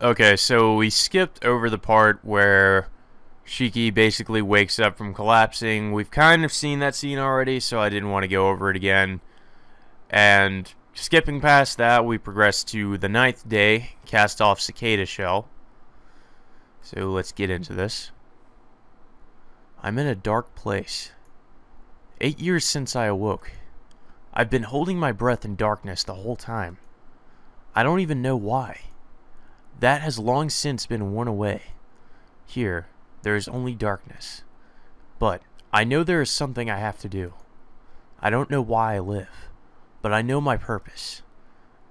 Okay, so we skipped over the part where Shiki basically wakes up from collapsing. We've kind of seen that scene already, so I didn't want to go over it again. And skipping past that, we progress to the 9th day, cast off cicada shell. So let's get into this. I'm in a dark place. 8 years since I awoke. I've been holding my breath in darkness the whole time. I don't even know why. That has long since been worn away. Here, there is only darkness. But I know there is something I have to do. I don't know why I live, but I know my purpose.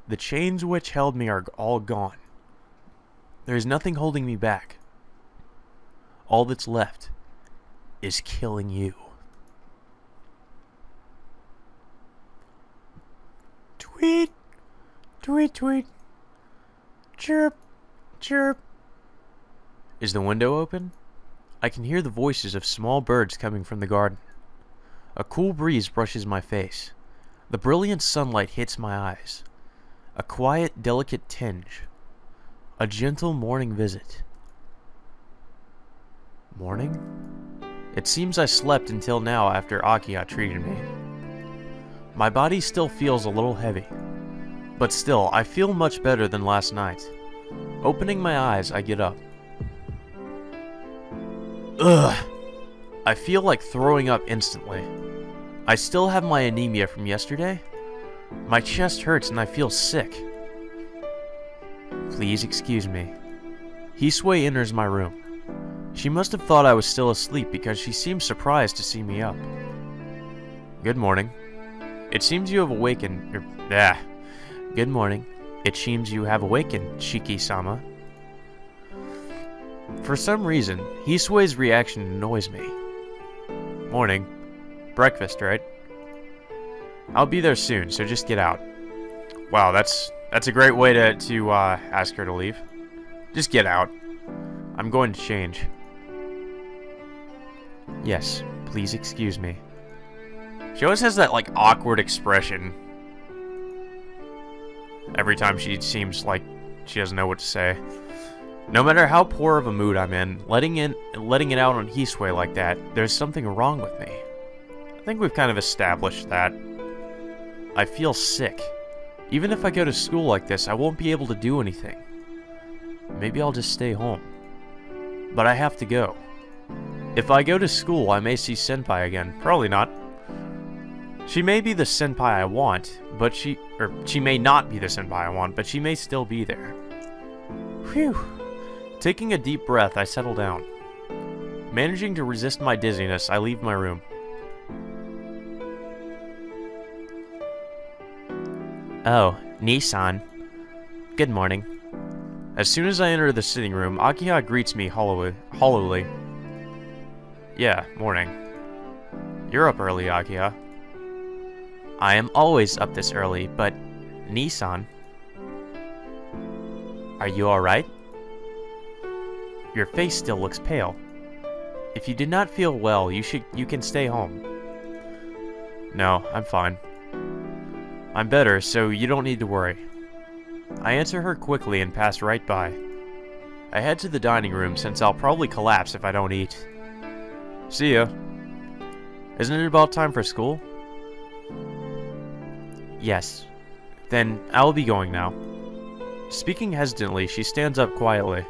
The chains which held me are all gone. There is nothing holding me back. All that's left is killing you. Tweet, tweet, tweet. Chirp, chirp. Is the window open? I can hear the voices of small birds coming from the garden. A cool breeze brushes my face. The brilliant sunlight hits my eyes. A quiet, delicate tinge. A gentle morning visit. Morning? It seems I slept until now after Akiha treated me. My body still feels a little heavy. But still, I feel much better than last night. Opening my eyes, I get up. Ugh! I feel like throwing up instantly. I still have my anemia from yesterday. My chest hurts and I feel sick. Please excuse me. Hisui enters my room. She must have thought I was still asleep because she seemed surprised to see me up. Good morning. It seems you have awakened. Good morning. It seems you have awakened, Shiki-sama. For some reason, Hisui's reaction annoys me. Morning. Breakfast, right? I'll be there soon, so just get out. Wow, that's a great way to ask her to leave. Just get out. I'm going to change. Yes, please excuse me. She always has that, like, awkward expression. Every time she seems like she doesn't know what to say. No matter how poor of a mood I'm in, letting it out on Hisui like that, there's something wrong with me. I think we've kind of established that. I feel sick. Even if I go to school like this, I won't be able to do anything. Maybe I'll just stay home. But I have to go. If I go to school, I may see Senpai again. Probably not. She may be the senpai I want, but she may not be the senpai I want, but she may still be there. Whew. Taking a deep breath, I settle down. Managing to resist my dizziness, I leave my room. Oh, Nissan. Good morning. As soon as I enter the sitting room, Akiha greets me hollowly. Yeah, morning. You're up early, Akiha. I am always up this early, but Nissan, are you alright? Your face still looks pale. If you did not feel well, you can stay home. No, I'm fine. I'm better, so you don't need to worry. I answer her quickly and pass right by. I head to the dining room since I'll probably collapse if I don't eat. See ya. Isn't it about time for school? Yes. Then I'll be going now. Speaking hesitantly, she stands up quietly.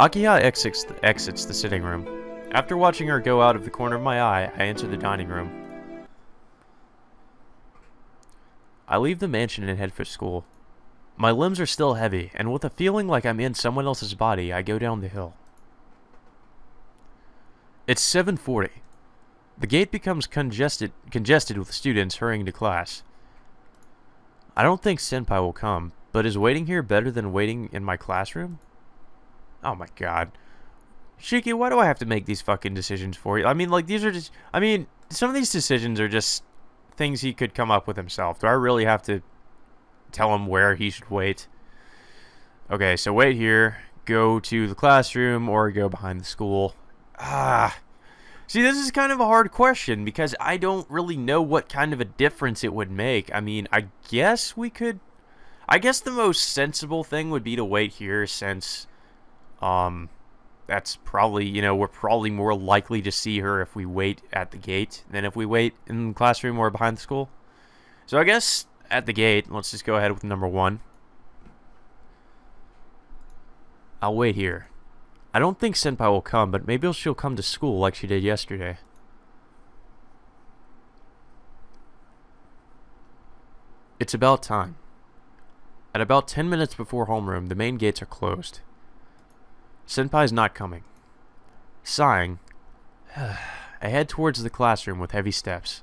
Akiha exits the sitting room. After watching her go out of the corner of my eye, I enter the dining room. I leave the mansion and head for school. My limbs are still heavy, and with a feeling like I'm in someone else's body, I go down the hill. It's 7:40. The gate becomes congested with students hurrying to class. I don't think Senpai will come, but is waiting here better than waiting in my classroom? Oh my god. Shiki, why do I have to make these fucking decisions for you? I mean, like, these are just... I mean, some of these decisions are just things he could come up with himself. Do I really have to tell him where he should wait? Okay, so wait here, go to the classroom, or go behind the school. See, this is kind of a hard question, because I don't really know what kind of a difference it would make. I mean, I guess we could... I guess the most sensible thing would be to wait here since, that's probably, we're probably more likely to see her if we wait at the gate than if we wait in the classroom or behind the school. So I guess at the gate, let's just go ahead with number 1. I'll wait here. I don't think Senpai will come, but maybe she'll come to school like she did yesterday. It's about time. At about 10 minutes before homeroom, the main gates are closed. Senpai's not coming. Sighing, I head towards the classroom with heavy steps.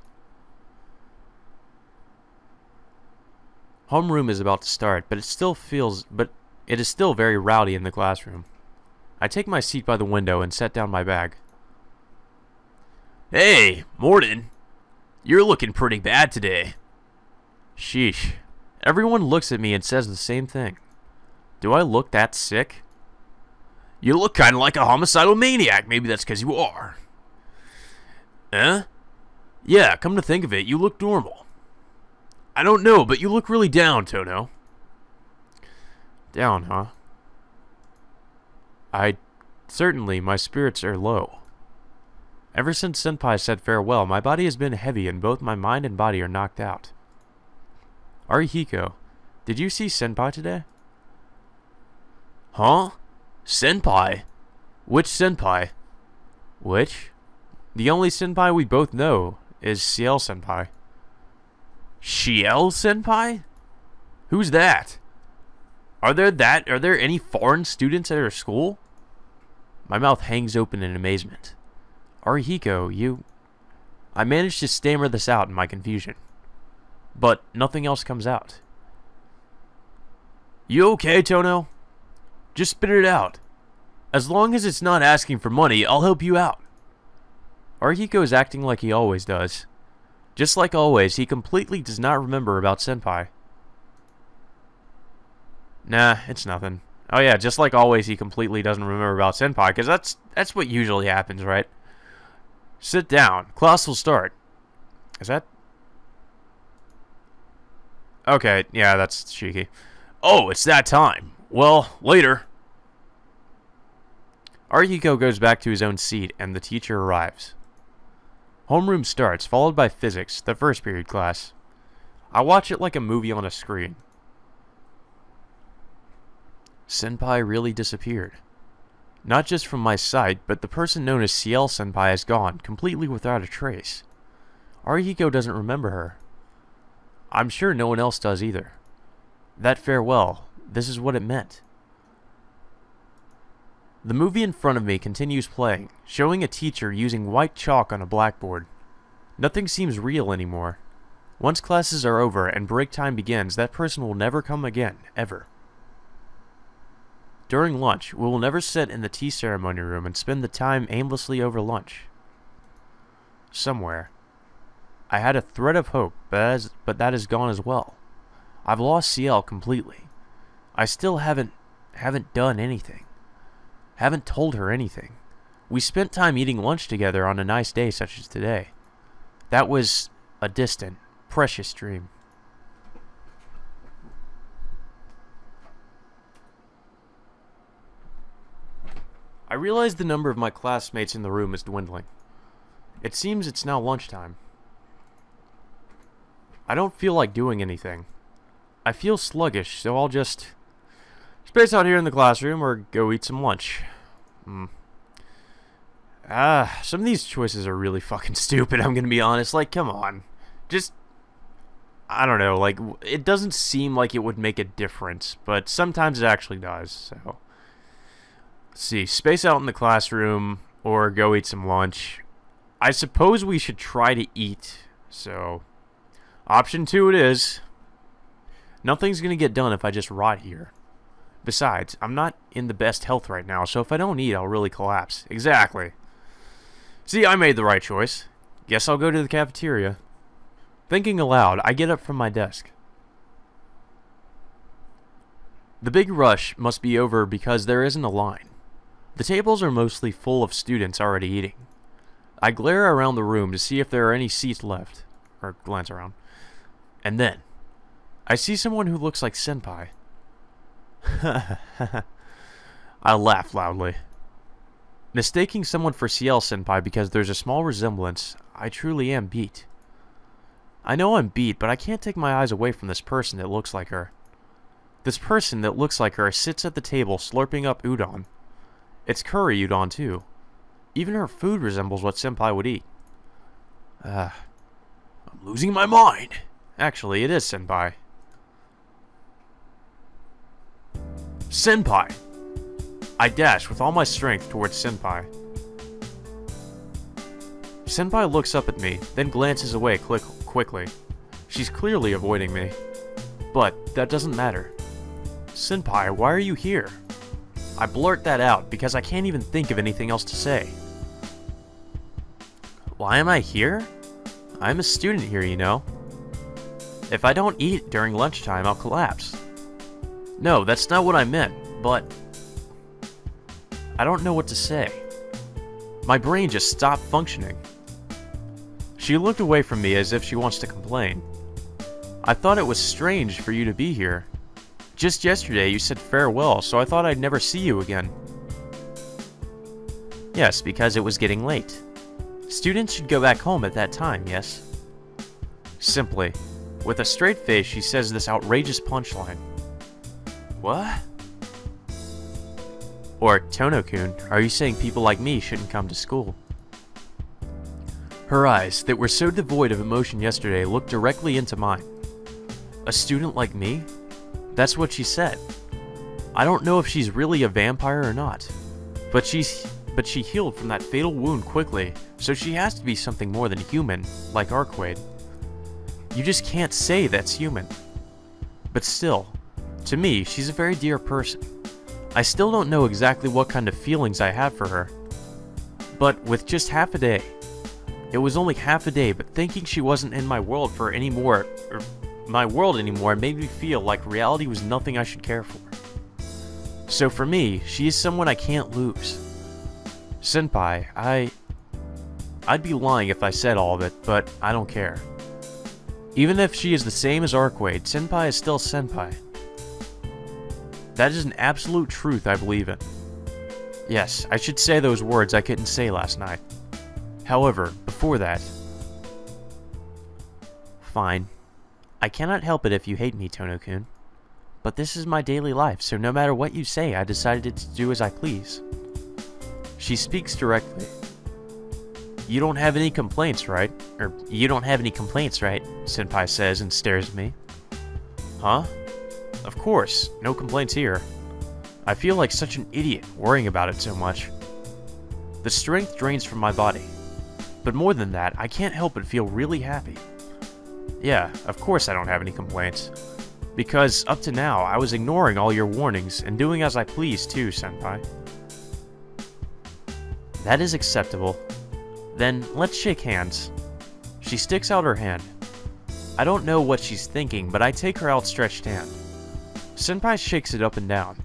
Homeroom is about to start, but it is still very rowdy in the classroom. I take my seat by the window and set down my bag. Hey, morning. You're looking pretty bad today. Sheesh. Everyone looks at me and says the same thing. Do I look that sick? You look kind of like a homicidal maniac. Maybe that's because you are. Huh? Yeah, come to think of it, you look normal. I don't know, but you look really down, Tono. Down, huh? Certainly, my spirits are low. Ever since Senpai said farewell, my body has been heavy and both my mind and body are knocked out. Arihiko, did you see Senpai today? Huh? Senpai? Which Senpai? Which? The only Senpai we both know is Ciel Senpai. Ciel Senpai? Who's that? Are there any foreign students at our school? My mouth hangs open in amazement. Arihiko, I managed to stammer this out in my confusion. But nothing else comes out. You okay, Tono? Just spit it out. As long as it's not asking for money, I'll help you out. Arihiko is acting like he always does. Just like always, he completely does not remember about Senpai. Nah, it's nothing. Oh yeah, just like always, he completely doesn't remember about Senpai, because that's what usually happens, right? Sit down. Class will start. Is that... Okay, yeah, that's cheeky. Oh, it's that time. Well, later. Arihiko goes back to his own seat, and the teacher arrives. Homeroom starts, followed by physics, the first period class. I watch it like a movie on a screen. Senpai really disappeared. Not just from my sight, but the person known as Ciel Senpai is gone, completely without a trace. Arihiko doesn't remember her. I'm sure no one else does either. That farewell, this is what it meant. The movie in front of me continues playing, showing a teacher using white chalk on a blackboard. Nothing seems real anymore. Once classes are over and break time begins, that person will never come again, ever. During lunch, we will never sit in the tea ceremony room and spend the time aimlessly over lunch. Somewhere. I had a thread of hope, but that is gone as well. I've lost Ciel completely. I still haven't done anything. Haven't told her anything. We spent time eating lunch together on a nice day such as today. That was a distant, precious dream. I realize the number of my classmates in the room is dwindling. It seems it's now lunchtime. I don't feel like doing anything. I feel sluggish, so I'll just space out here in the classroom or go eat some lunch. Some of these choices are really fucking stupid, I'm gonna be honest. Like, come on. Just, I don't know, like, it doesn't seem like it would make a difference, but sometimes it actually does, so. Let's see, space out in the classroom or go eat some lunch. I suppose we should try to eat, so option 2 it is. Nothing's gonna get done if I just rot here. Besides, I'm not in the best health right now, so if I don't eat, I'll really collapse. Exactly. See, I made the right choice. Guess I'll go to the cafeteria. Thinking aloud, I get up from my desk. The big rush must be over because there isn't a line. The tables are mostly full of students already eating. I glare around the room to see if there are any seats left, or glance around. And then, I see someone who looks like Senpai. I laugh loudly. Mistaking someone for Ciel Senpai because there's a small resemblance, I truly am beat. I know I'm beat, but I can't take my eyes away from this person that looks like her. This person that looks like her sits at the table slurping up udon. It's curry udon too. Even her food resembles what Senpai would eat. I'm losing my mind. Actually, it is Senpai. Senpai! I dash with all my strength towards Senpai. Senpai looks up at me, then glances away quickly. She's clearly avoiding me. But that doesn't matter. Senpai, why are you here? I blurt that out because I can't even think of anything else to say. Why am I here? I'm a student here, you know. If I don't eat during lunchtime, I'll collapse. No, that's not what I meant, but I don't know what to say. My brain just stopped functioning. She looked away from me as if she wants to complain. I thought it was strange for you to be here. Just yesterday you said farewell, so I thought I'd never see you again. Yes, because it was getting late. Students should go back home at that time, yes? Simply, with a straight face, she says this outrageous punchline. What? Or, Tono-kun, are you saying people like me shouldn't come to school? Her eyes, that were so devoid of emotion yesterday, looked directly into mine. A student like me? That's what she said. I don't know if she's really a vampire or not. But she healed from that fatal wound quickly, so she has to be something more than human, like Arcade. You just can't say that's human. But still, to me, she's a very dear person. I still don't know exactly what kind of feelings I have for her. But with just half a day, it was only half a day, but thinking she wasn't in my world anymore made me feel like reality was nothing I should care for. So for me, she is someone I can't lose. Senpai, I'd be lying if I said all of it, but I don't care. Even if she is the same as Arcade, Senpai is still Senpai. That is an absolute truth I believe in. Yes, I should say those words I couldn't say last night. However, before that... Fine. I cannot help it if you hate me, Tono-kun. But this is my daily life, so no matter what you say, I decided to do as I please. She speaks directly. You don't have any complaints, right? Or, you don't have any complaints, right? Senpai says and stares at me. Huh? Of course, no complaints here. I feel like such an idiot worrying about it so much. The strength drains from my body. But more than that, I can't help but feel really happy. Yeah, of course I don't have any complaints. Because, up to now, I was ignoring all your warnings and doing as I pleased too, Senpai. That is acceptable. Then, let's shake hands. She sticks out her hand. I don't know what she's thinking, but I take her outstretched hand. Senpai shakes it up and down.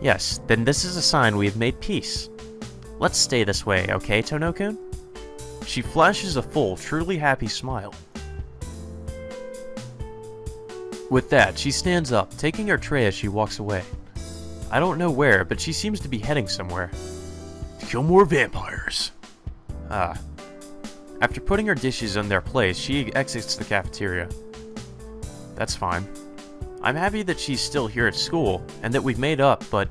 Yes, then this is a sign we have made peace. Let's stay this way, okay, Tono-kun? She flashes a full, truly happy smile. With that, she stands up, taking her tray as she walks away. I don't know where, but she seems to be heading somewhere. To kill more vampires. Ah. After putting her dishes in their place, she exits the cafeteria. That's fine. I'm happy that she's still here at school, and that we've made up, but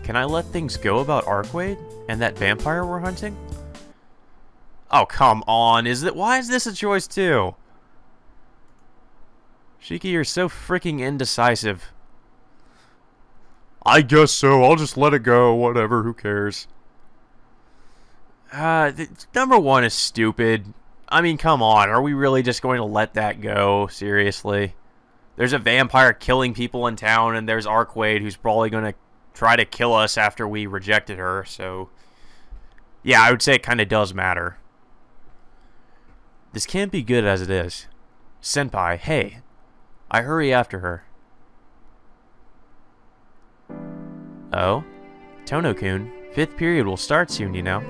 can I let things go about Arcade and that vampire we're hunting? Oh, come on, why is this a choice too? Shiki, you're so freaking indecisive. I guess so, I'll just let it go, whatever, who cares? Number one is stupid. I mean, come on, are we really just going to let that go? Seriously? There's a vampire killing people in town, and there's Arcade who's probably going to try to kill us after we rejected her, so... Yeah, I would say it kind of does matter. This can't be good as it is. Senpai, hey. I hurry after her. Oh? Tono-kun, 5th period will start soon, you know.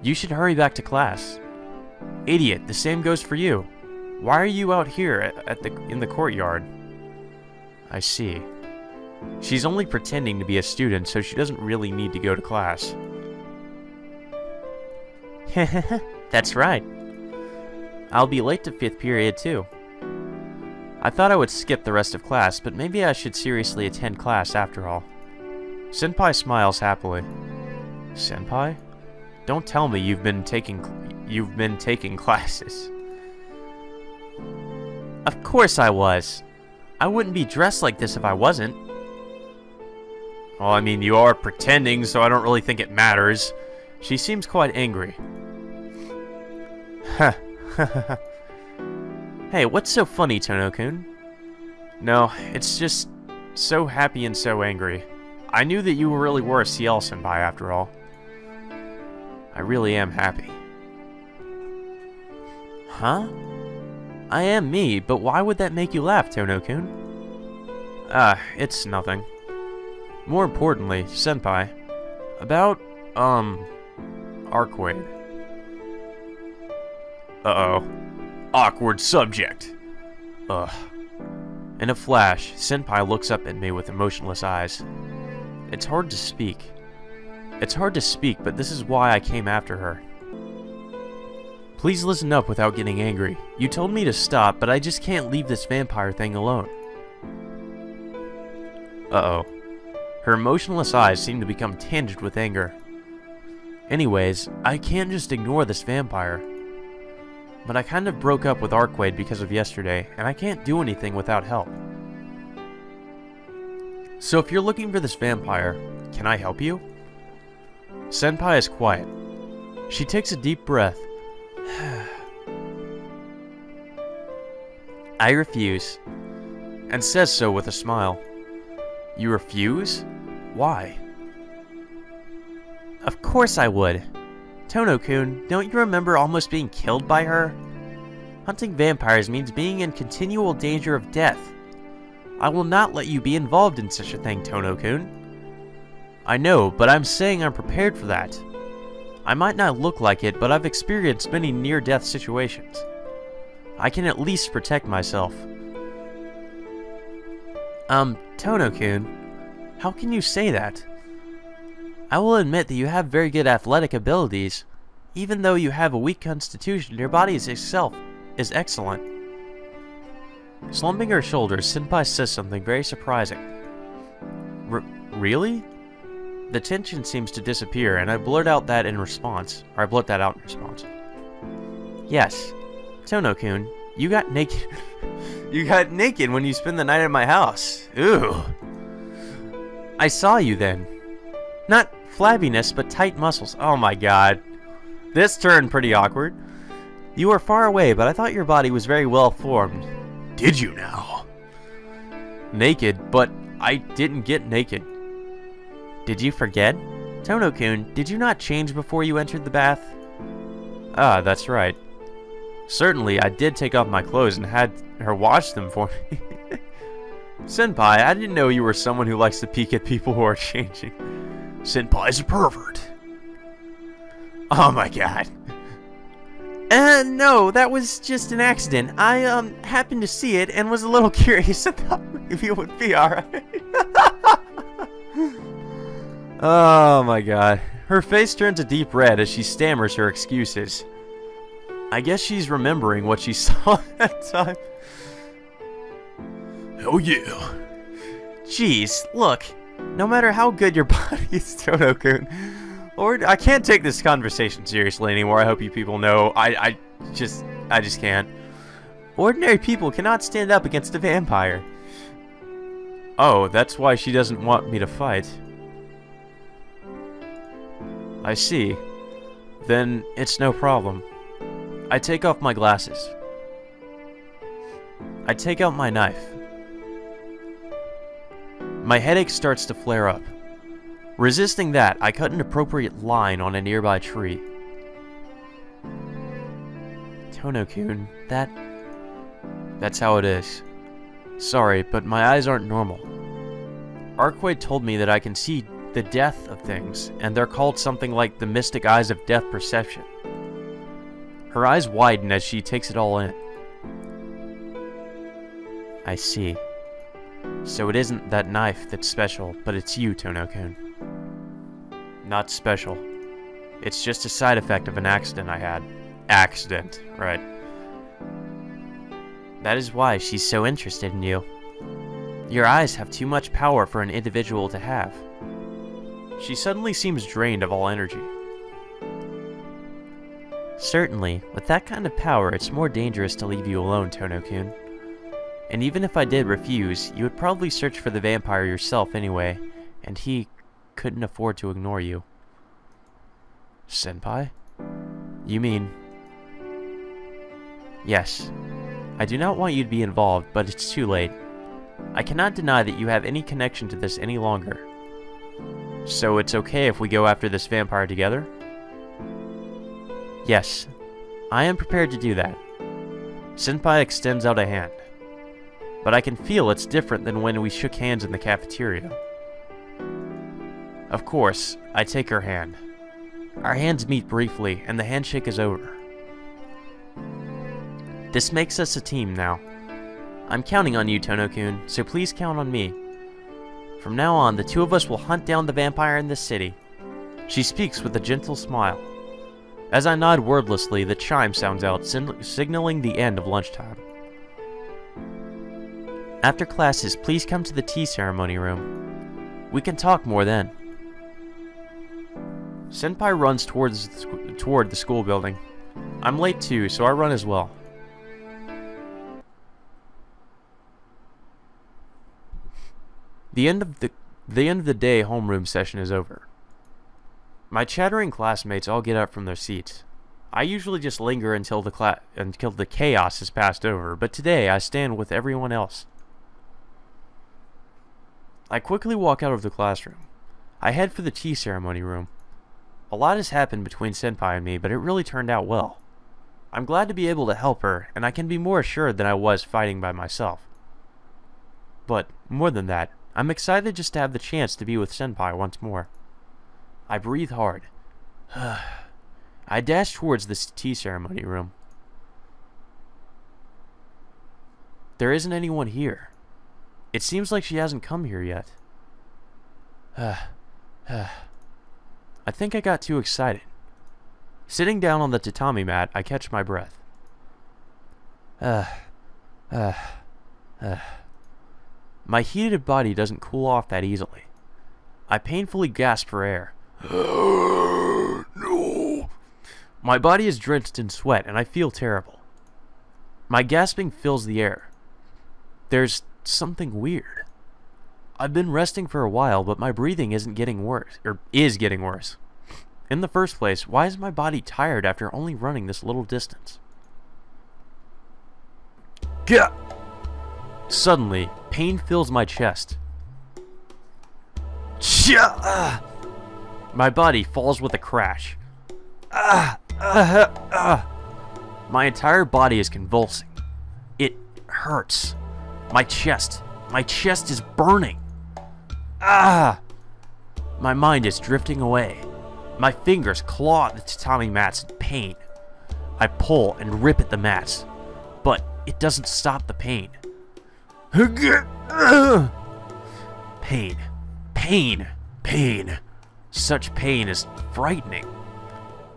You should hurry back to class. Idiot, the same goes for you. Why are you out here in the courtyard? I see. She's only pretending to be a student, so she doesn't really need to go to class. That's right. I'll be late to 5th period, too. I thought I would skip the rest of class, but maybe I should seriously attend class after all. Senpai smiles happily. Senpai? Don't tell me you've been taking classes. Of course I was. I wouldn't be dressed like this if I wasn't. Well, I mean, you are pretending, so I don't really think it matters. She seems quite angry. Huh. Hey, what's so funny, Tono-kun? No, it's just so happy and so angry. I knew that you really were a Ciel senpai after all. I really am happy. Huh? I am me, but why would that make you laugh, Tono-kun? It's nothing. More importantly, senpai, about, Arcade. Uh-oh. Awkward subject. Ugh. In a flash, Senpai looks up at me with emotionless eyes. It's hard to speak. But this is why I came after her. Please listen up without getting angry. You told me to stop, but I just can't leave this vampire thing alone. Uh-oh. Her emotionless eyes seem to become tinged with anger. Anyways, I can't just ignore this vampire. But I kind of broke up with Arcade because of yesterday, and I can't do anything without help. So if you're looking for this vampire, can I help you? Senpai is quiet. She takes a deep breath. I refuse, and says so with a smile. You refuse? Why? Of course I would. Tono-kun, don't you remember almost being killed by her? Hunting vampires means being in continual danger of death. I will not let you be involved in such a thing, Tono-kun. I know, but I'm saying I'm prepared for that. I might not look like it, but I've experienced many near-death situations. I can at least protect myself. Tono-kun, how can you say that? I will admit that you have very good athletic abilities. Even though you have a weak constitution, your body itself is excellent. Slumping her shoulders, Senpai says something very surprising. Really? The tension seems to disappear, and I blurt that out in response. Yes. Tono-kun, you got naked. You got naked when you spent the night at my house. Ooh. I saw you then. Not flabbiness, but tight muscles. Oh my god. This turned pretty awkward. You were far away, but I thought your body was very well formed. Did you now? Naked, but I didn't get naked. Did you forget? Tono-kun, did you not change before you entered the bath? Ah, that's right. Certainly, I did take off my clothes and had her wash them for me. Senpai, I didn't know you were someone who likes to peek at people who are changing. Senpai's a pervert. Oh my god. No, that was just an accident. I, happened to see it and was a little curious about if it would be alright. Oh my god. Her face turns a deep red as she stammers her excuses. I guess she's remembering what she saw that time. Oh yeah. Jeez, look. No matter how good your body is, Tono-kun, or I can't take this conversation seriously anymore. I hope you people know. I just can't. Ordinary people cannot stand up against a vampire. Oh, that's why she doesn't want me to fight. I see. Then it's no problem. I take off my glasses. I take out my knife. My headache starts to flare up. Resisting that, I cut an appropriate line on a nearby tree. Tono-kun, that's how it is. Sorry, but my eyes aren't normal. Arcade told me that I can see the death of things, and they're called something like the mystic eyes of death perception. Her eyes widen as she takes it all in. I see. So it isn't that knife that's special, but it's you, Tono-kun. Not special. It's just a side effect of an accident I had. Accident, right. That is why she's so interested in you. Your eyes have too much power for an individual to have. She suddenly seems drained of all energy. Certainly, with that kind of power, it's more dangerous to leave you alone, Tono-kun. And even if I did refuse, you would probably search for the vampire yourself anyway, and he couldn't afford to ignore you. Senpai? You mean... Yes. I do not want you to be involved, but it's too late. I cannot deny that you have any connection to this any longer. So it's okay if we go after this vampire together? Yes. I am prepared to do that. Senpai extends out a hand. But I can feel it's different than when we shook hands in the cafeteria. Of course, I take her hand. Our hands meet briefly, and the handshake is over. This makes us a team now. I'm counting on you, Tono-kun, so please count on me. From now on, the two of us will hunt down the vampire in this city. She speaks with a gentle smile. As I nod wordlessly, the chime sounds out, signaling the end of lunchtime. After classes, please come to the tea ceremony room. We can talk more then. Senpai runs toward the school building. I'm late too, so I run as well. The end of the day homeroom session is over. My chattering classmates all get up from their seats. I usually just linger until the chaos is passed over, but today I stand with everyone else. I quickly walk out of the classroom. I head for the tea ceremony room. A lot has happened between Senpai and me, but it really turned out well. I'm glad to be able to help her, and I can be more assured than I was fighting by myself. But, more than that, I'm excited just to have the chance to be with Senpai once more. I breathe hard. I dash towards the tea ceremony room. There isn't anyone here. It seems like she hasn't come here yet. I think I got too excited. Sitting down on the tatami mat, I catch my breath. My heated body doesn't cool off that easily. I painfully gasp for air. No. My body is drenched in sweat, and I feel terrible. My gasping fills the air. There's something weird. I've been resting for a while, but my breathing isn't getting worse, or is getting worse. In the first place, why is my body tired after only running this little distance? Gah! Suddenly, pain fills my chest. My body falls with a crash. My entire body is convulsing. It hurts. My chest is burning. My mind is drifting away. My fingers claw at the tatami mats in pain. I pull and rip at the mats, but it doesn't stop the pain. Pain. Pain. Pain. Such pain is frightening.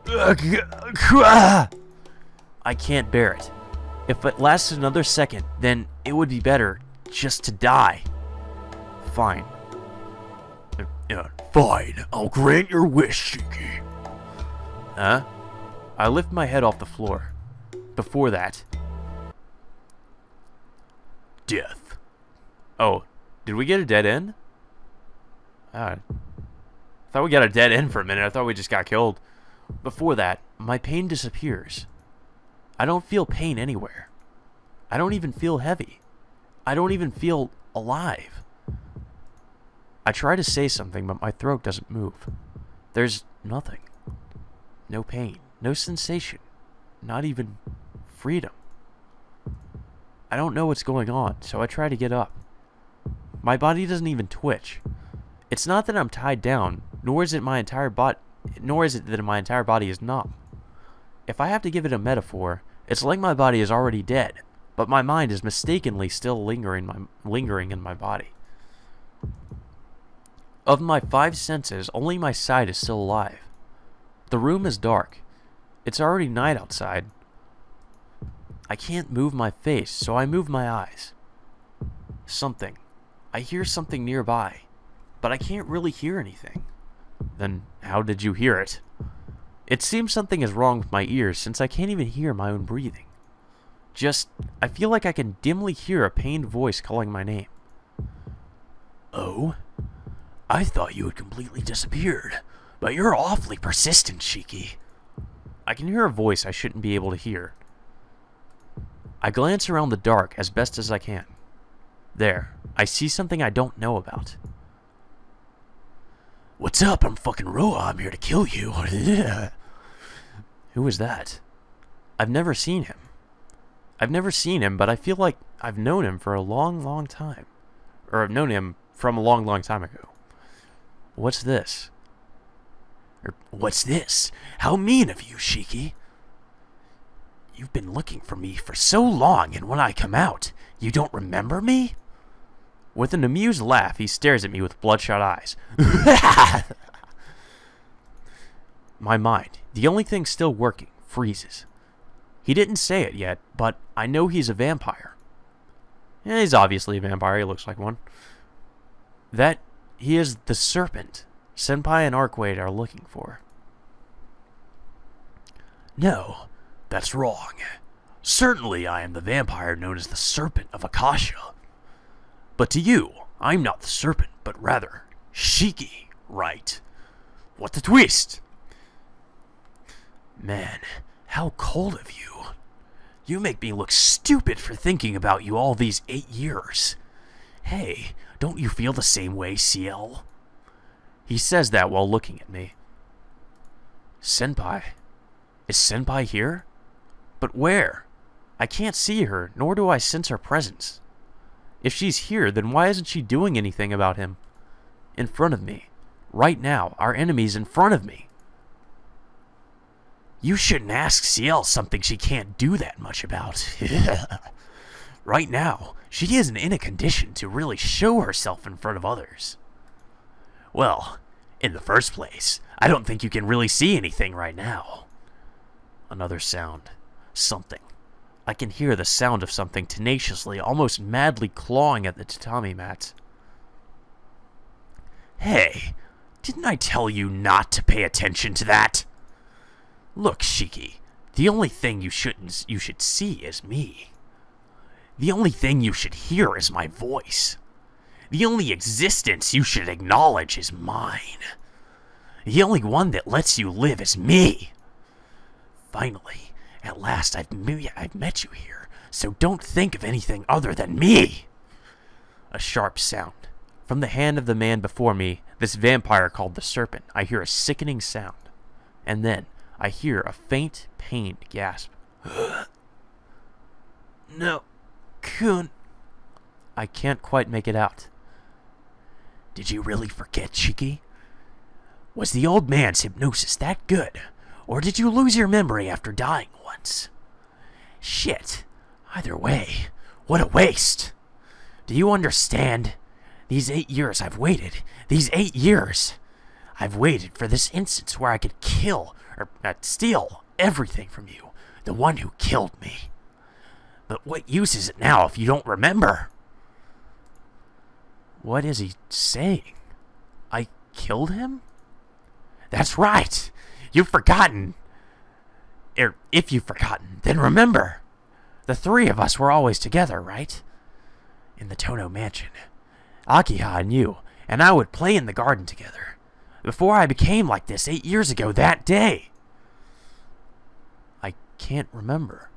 I can't bear it. If it lasts another second, then it would be better just to die. Fine. Fine. I'll grant your wish, Shiki. Huh? I lift my head off the floor. Before that... Death. Oh, did we get a dead end? I thought we got a dead end for a minute. I thought we just got killed. Before that, my pain disappears. I don't feel pain anywhere. I don't even feel heavy. I don't even feel alive. I try to say something, but my throat doesn't move. There's nothing. No pain. No sensation. Not even freedom. I don't know what's going on, so I try to get up. My body doesn't even twitch. It's not that I'm tied down, nor is it that my entire body is numb. If I have to give it a metaphor, it's like my body is already dead, but my mind is mistakenly still lingering in my body. Of my 5 senses, only my sight is still alive. The room is dark. It's already night outside. I can't move my face, so I move my eyes. Something. I hear something nearby, but I can't really hear anything. Then how did you hear it? It seems something is wrong with my ears since I can't even hear my own breathing. I feel like I can dimly hear a pained voice calling my name. Oh? I thought you had completely disappeared, but you're awfully persistent, Shiki. I can hear a voice I shouldn't be able to hear. I glance around the dark as best as I can. There, I see something I don't know about. What's up? I'm fucking Roa. I'm here to kill you. Who is that? I've never seen him. But I feel like I've known him for a long, long time. Or I've known him from a long, long time ago. What's this? What's this? How mean of you, Shiki. You've been looking for me for so long, and when I come out, you don't remember me? With an amused laugh, he stares at me with bloodshot eyes. My mind, the only thing still working, freezes. He didn't say it yet, but I know he's a vampire. Yeah, he's obviously a vampire, he looks like one. That he is the serpent Senpai and Arcwade are looking for. No, that's wrong. Certainly I am the vampire known as the Serpent of Akasha. But to you, I'm not the serpent, but rather Shiki, right? What the twist? Man, how cold of you. You make me look stupid for thinking about you all these 8 years. Hey, don't you feel the same way, Ciel? He says that while looking at me. Senpai? Is Senpai here? But where? I can't see her, nor do I sense her presence. If she's here, then why isn't she doing anything about him? In front of me. Right now, our enemy's in front of me. You shouldn't ask Ciel something she can't do that much about. Right now, she isn't in a condition to really show herself in front of others. Well, in the first place, I don't think you can really see anything right now. Another sound. Something. I can hear the sound of something tenaciously, almost madly clawing at the tatami mat. Hey, didn't I tell you not to pay attention to that? Look, Shiki, the only thing you should see is me. The only thing you should hear is my voice. The only existence you should acknowledge is mine. The only one that lets you live is me. Finally, at last I've met you here, so don't think of anything other than me. A sharp sound. From the hand of the man before me, this vampire called the Serpent, I hear a sickening sound. And then, I hear a faint, pained gasp. No, Kun. I can't quite make it out. Did you really forget, Shiki? Was the old man's hypnosis that good? Or did you lose your memory after dying once? Shit. Either way, what a waste. Do you understand? These 8 years I've waited. These 8 years. I've waited for this instance where I could kill, or steal, everything from you. The one who killed me. But what use is it now if you don't remember? What is he saying? I killed him? That's right. You've forgotten. If you've forgotten, then remember. The 3 of us were always together, right? In the Tono mansion. Akiha and you, and I would play in the garden together. Before I became like this 8 years ago that day. I can't remember.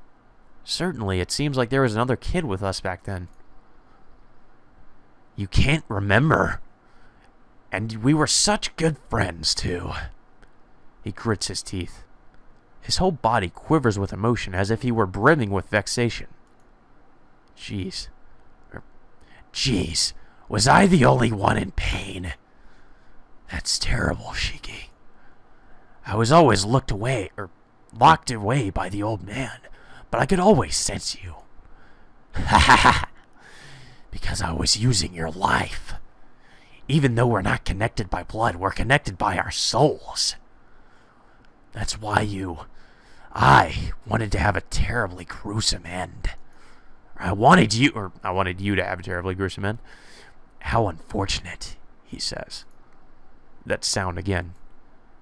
Certainly, it seems like there was another kid with us back then. You can't remember? And we were such good friends, too. He grits his teeth. His whole body quivers with emotion as if he were brimming with vexation. Jeez. Jeez, was I the only one in pain? That's terrible, Shiki. I was always locked away by the old man, but I could always sense you. Ha ha ha! Because I was using your life. Even though we're not connected by blood, we're connected by our souls. That's why I wanted to have a terribly gruesome end. I wanted you to have a terribly gruesome end. How unfortunate, he says. That sound again.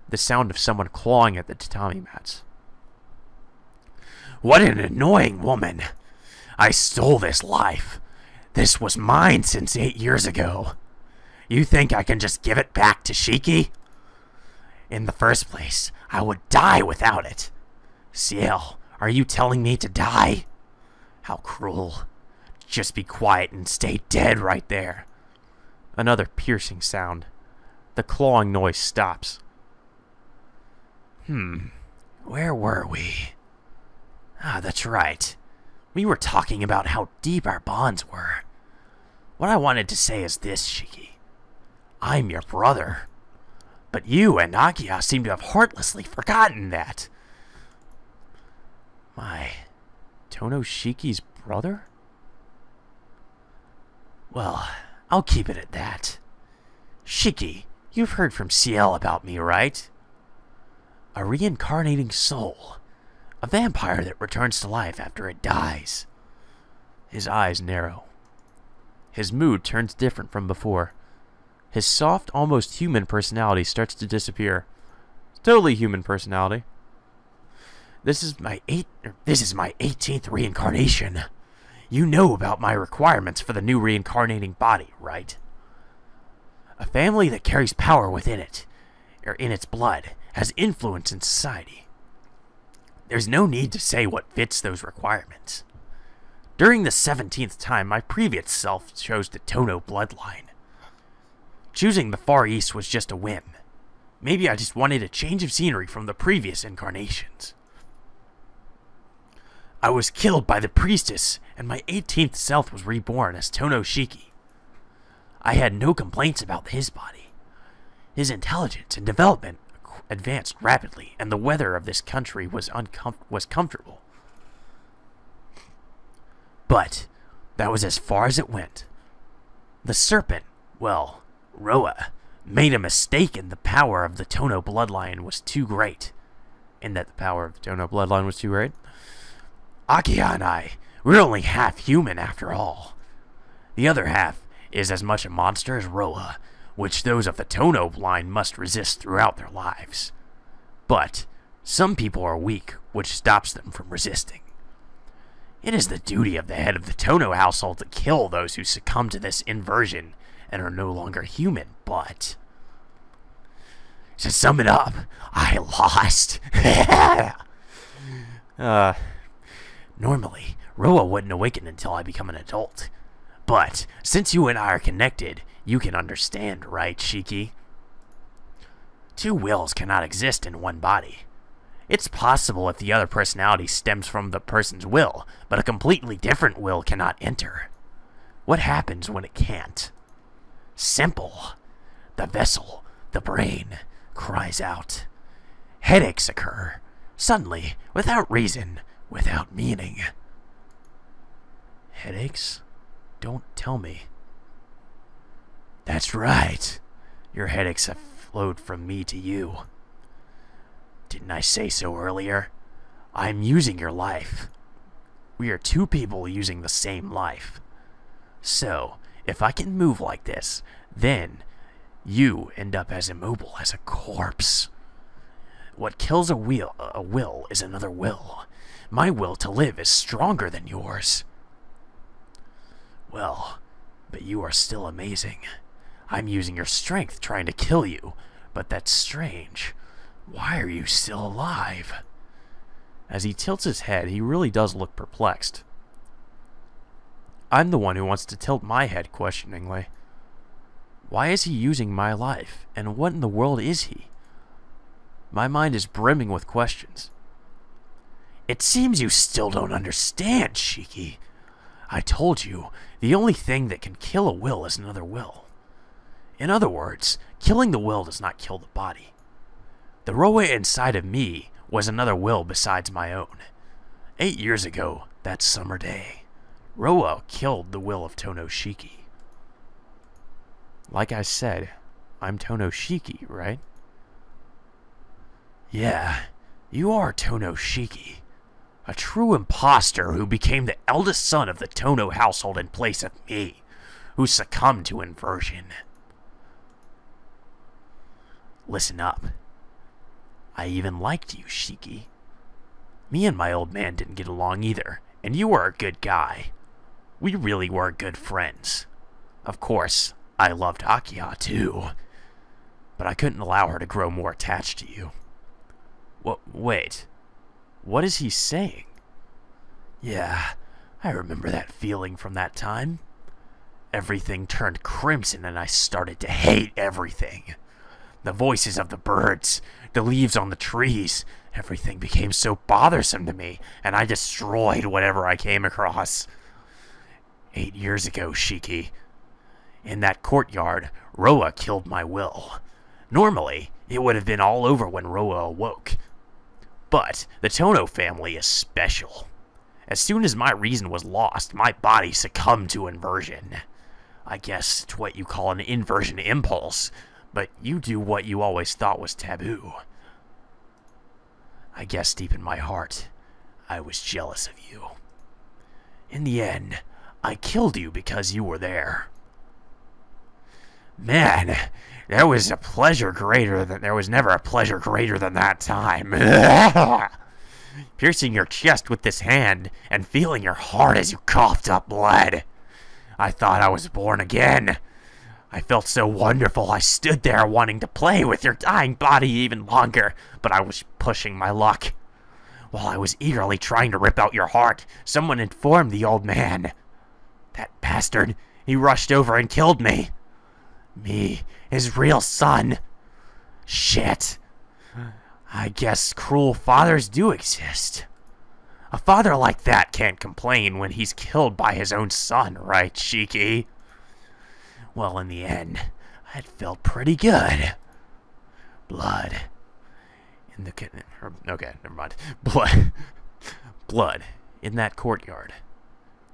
The sound of someone clawing at the tatami mats. What an annoying woman. I stole this life. This was mine since 8 years ago. You think I can just give it back to Shiki? In the first place, I would die without it. Ciel, are you telling me to die? How cruel. Just be quiet and stay dead right there. Another piercing sound. The clawing noise stops. Where were we? Ah, that's right. We were talking about how deep our bonds were. What I wanted to say is this, Shiki. I'm your brother. But you and Nagia seem to have heartlessly forgotten that. My... Tono Shiki's brother? Well, I'll keep it at that. Shiki, you've heard from Ciel about me, right? A reincarnating soul. A vampire that returns to life after it dies. His eyes narrow. His mood turns different from before. His soft, almost human personality starts to disappear. Totally human personality. This is my 18th reincarnation. You know about my requirements for the new reincarnating body, right? A family that carries power within it, or in its blood, has influence in society. There's no need to say what fits those requirements. During the 17th time, my previous self chose the Tono bloodline. Choosing the Far East was just a whim. Maybe I just wanted a change of scenery from the previous incarnations. I was killed by the priestess, and my 18th self was reborn as Tono Shiki. I had no complaints about his body. His intelligence and development advanced rapidly, and the weather of this country was comfortable. But that was as far as it went. The serpent, well, Roa, made a mistake in the power of the Tono bloodline was too great. Akia and I, we're only half human after all. The other half is as much a monster as Roa, which those of the Tono line must resist throughout their lives. But some people are weak, which stops them from resisting. It is the duty of the head of the Tono household to kill those who succumb to this inversion and are no longer human, but... To sum it up, I lost. Normally, Roa wouldn't awaken until I become an adult. But, since you and I are connected, you can understand, right, Shiki? Two wills cannot exist in one body. It's possible if the other personality stems from the person's will, but a completely different will cannot enter. What happens when it can't? Simple. The vessel, the brain, cries out. Headaches occur, suddenly, without reason, without meaning. Headaches? Don't tell me. That's right. Your headaches have flowed from me to you. Didn't I say so earlier? I'm using your life. We are two people using the same life. So, if I can move like this, then you end up as immobile as a corpse. What kills a will is another will. My will to live is stronger than yours. Well, but you are still amazing. I'm using your strength trying to kill you, but that's strange. Why are you still alive? As he tilts his head, he really does look perplexed. I'm the one who wants to tilt my head questioningly. Why is he using my life, and what in the world is he? My mind is brimming with questions. It seems you still don't understand, Shiki. I told you, the only thing that can kill a will is another will. In other words, killing the will does not kill the body. The Roa inside of me was another will besides my own. 8 years ago, that summer day, Roa killed the will of Tonoshiki. Like I said, I'm Tonoshiki, right? Yeah, you are Tonoshiki. A true imposter who became the eldest son of the Tono household in place of me, who succumbed to inversion. Listen up. I even liked you, Shiki. Me and my old man didn't get along either, and you were a good guy. We really were good friends. Of course, I loved Akiha too, but I couldn't allow her to grow more attached to you. Wait. What is he saying? Yeah, I remember that feeling from that time. Everything turned crimson and I started to hate everything. The voices of the birds, the leaves on the trees, everything became so bothersome to me, and I destroyed whatever I came across. 8 years ago, Shiki. In that courtyard, Roa killed my will. Normally, it would have been all over when Roa awoke. But the Tono family is special. As soon as my reason was lost, my body succumbed to inversion. I guess it's what you call an inversion impulse, but you do what you always thought was taboo. I guess deep in my heart, I was jealous of you. In the end, I killed you because you were there. Man, there was never a pleasure greater than that time. Piercing your chest with this hand and feeling your heart as you coughed up blood. I thought I was born again. I felt so wonderful I stood there wanting to play with your dying body even longer, but I was pushing my luck. While I was eagerly trying to rip out your heart, someone informed the old man. That bastard, he rushed over and killed me. Me, his real son. Shit. I guess cruel fathers do exist. A father like that can't complain when he's killed by his own son, right, Shiki? Well, in the end, it felt pretty good. Blood. Okay, never mind. Blood in that courtyard.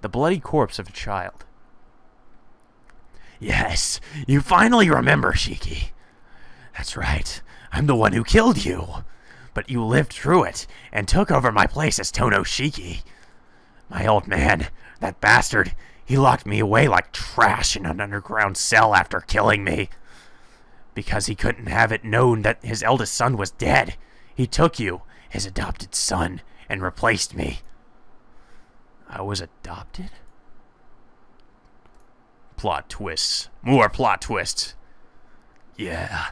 The bloody corpse of a child. Yes, you finally remember, Shiki. That's right, I'm the one who killed you. But you lived through it, and took over my place as Tonoshiki. My old man, that bastard, he locked me away like trash in an underground cell after killing me. Because he couldn't have it known that his eldest son was dead, he took you, his adopted son, and replaced me. I was adopted? Plot twists. More plot twists. Yeah.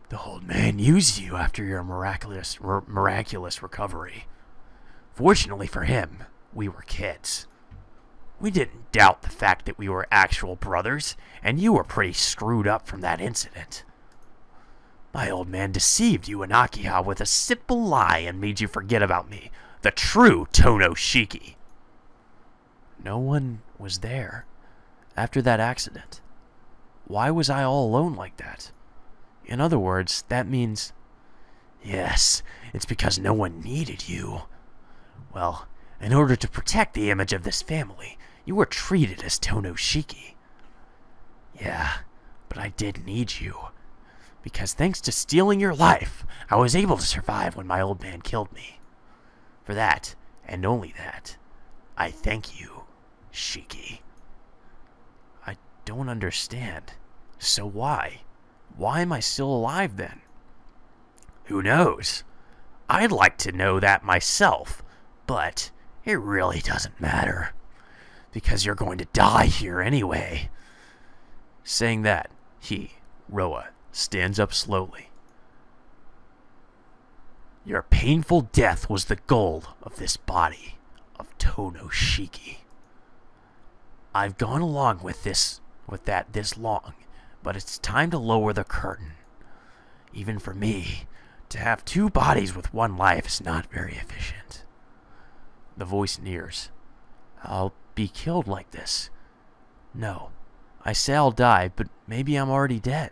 The old man used you after your miraculous recovery. Fortunately for him, we were kids. We didn't doubt the fact that we were actual brothers, and you were pretty screwed up from that incident. My old man deceived you and Akiha with a simple lie and made you forget about me, the true Tonoshiki. No one was there after that accident. Why was I all alone like that? In other words, that means... Yes, it's because no one needed you. Well, in order to protect the image of this family, you were treated as Tonoshiki. Yeah, but I did need you. Because thanks to stealing your life, I was able to survive when my old man killed me. For that, and only that, I thank you, Shiki. I don't understand. So why? Why am I still alive then? Who knows? I'd like to know that myself, but it really doesn't matter. Because you're going to die here anyway. Saying that, Roa, stands up slowly. Your painful death was the goal of this body of Tonoshiki. I've gone along with that this long, but it's time to lower the curtain. Even for me, to have two bodies with one life is not very efficient. The voice nears. I'll be killed like this. No, I say I'll die, but maybe I'm already dead.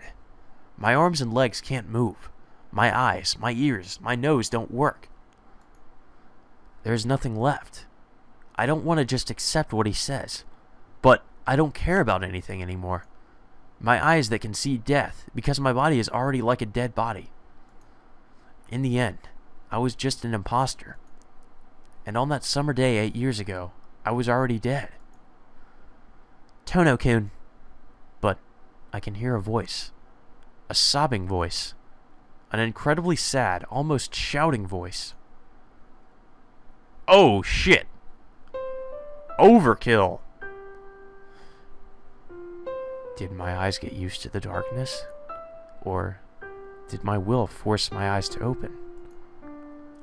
My arms and legs can't move. My eyes, my ears, my nose don't work. There's nothing left. I don't want to just accept what he says. But I don't care about anything anymore. My eyes that can see death, because my body is already like a dead body. In the end, I was just an imposter. And on that summer day 8 years ago, I was already dead. Tono-kun. But I can hear a voice. A sobbing voice. An incredibly sad, almost shouting voice. Oh, shit. Overkill. Did my eyes get used to the darkness? Or did my will force my eyes to open?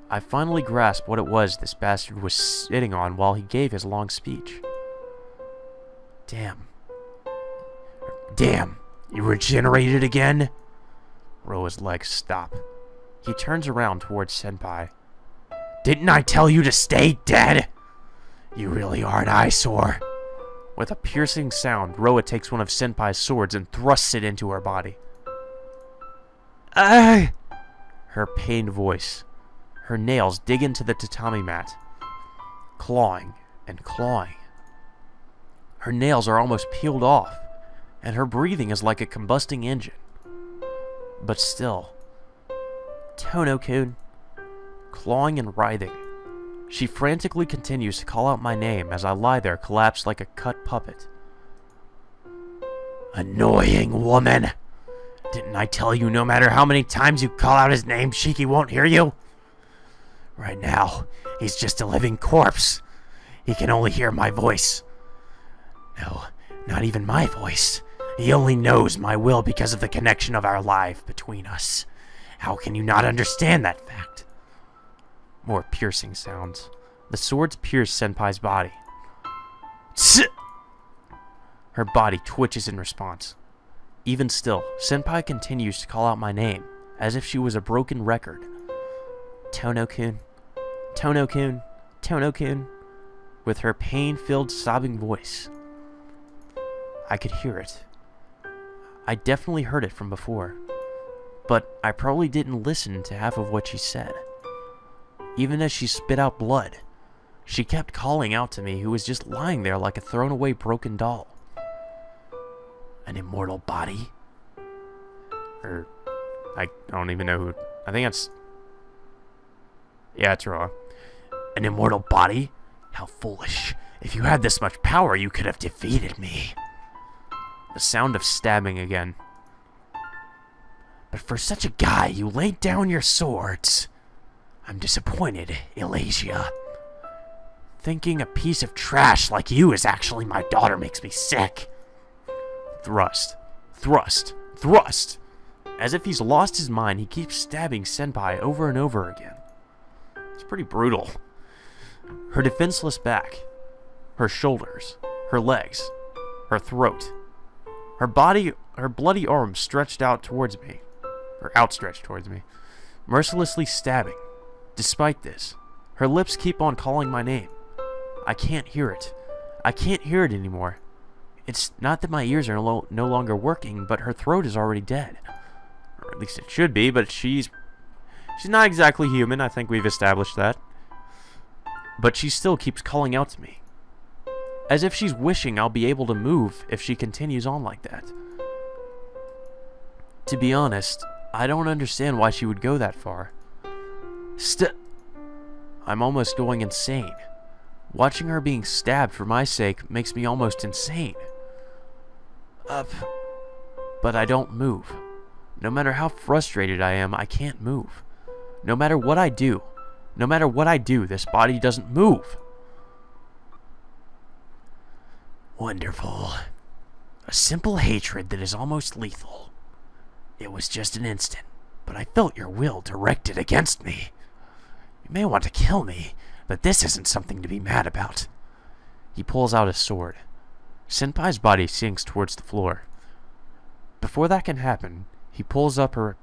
I finally grasped what it was this bastard was sitting on while he gave his long speech. Damn. Damn! You regenerated again? Roa's legs stop. He turns around towards Senpai. Didn't I tell you to stay dead? You really are an eyesore. With a piercing sound, Roa takes one of Senpai's swords and thrusts it into her body. Ah! Her pained voice. Her nails dig into the tatami mat, clawing and clawing. Her nails are almost peeled off, and her breathing is like a combusting engine. But still, Tono-kun, clawing and writhing, she frantically continues to call out my name as I lie there collapsed like a cut puppet. Annoying woman! Didn't I tell you no matter how many times you call out his name, Shiki won't hear you? Right now, he's just a living corpse. He can only hear my voice. No, not even my voice. He only knows my will because of the connection of our life between us. How can you not understand that fact? More piercing sounds. The swords pierce Senpai's body. Tss! Her body twitches in response. Even still, Senpai continues to call out my name, as if she was a broken record. Tono-kun, Tono-kun, Tono-kun, with her pain-filled sobbing voice. I could hear it. I definitely heard it from before, but I probably didn't listen to half of what she said. Even as she spit out blood, she kept calling out to me who was just lying there like a thrown-away broken doll. An immortal body? Or, I don't even know who... I think that's... Yeah, it's Roa. An immortal body? How foolish. If you had this much power, you could have defeated me. The sound of stabbing again. But for such a guy, you laid down your swords. I'm disappointed, Elasia. Thinking a piece of trash like you is actually my daughter makes me sick. Thrust. Thrust. Thrust. As if he's lost his mind, he keeps stabbing Senpai over and over again. It's pretty brutal. Her defenseless back, her shoulders, her legs, her throat, her body, her bloody arms stretched out towards me, or outstretched towards me, mercilessly stabbing. Despite this, her lips keep on calling my name. I can't hear it. I can't hear it anymore. It's not that my ears are no longer working, but her throat is already dead. Or at least it should be, but she's not exactly human. I think we've established that. But she still keeps calling out to me. As if she's wishing I'll be able to move if she continues on like that. To be honest, I don't understand why she would go that far. I'm almost going insane. Watching her being stabbed for my sake makes me almost insane. But I don't move. No matter how frustrated I am, I can't move. No matter what I do, this body doesn't move. Wonderful. A simple hatred that is almost lethal. It was just an instant, but I felt your will directed against me. You may want to kill me, but this isn't something to be mad about. He pulls out his sword. Senpai's body sinks towards the floor. Before that can happen, he pulls her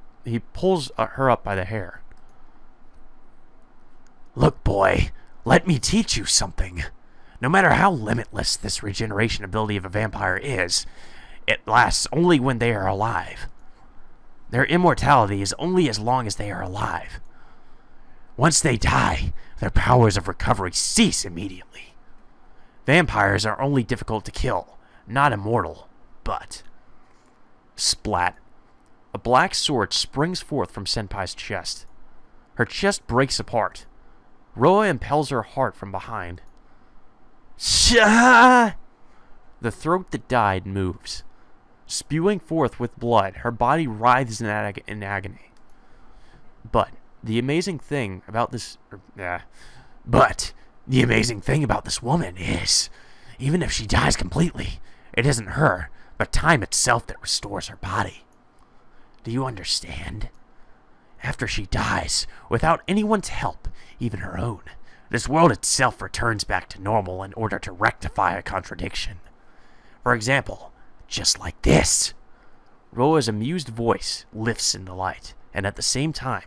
up by the hair. Look, boy, let me teach you something. No matter how limitless this regeneration ability of a vampire is, it lasts only when they are alive. Their immortality is only as long as they are alive. Once they die, their powers of recovery cease immediately. Vampires are only difficult to kill, not immortal, but... Splat. A black sword springs forth from Senpai's chest. Her chest breaks apart. Roa impels her heart from behind. Shah! The throat that died moves. Spewing forth with blood, her body writhes in agony. But the amazing thing about this... But the amazing thing about this woman is, even if she dies completely, it isn't her, but time itself that restores her body. Do you understand? After she dies, without anyone's help, even her own, this world itself returns back to normal in order to rectify a contradiction. For example, just like this. Roa's amused voice lifts in the light, and at the same time,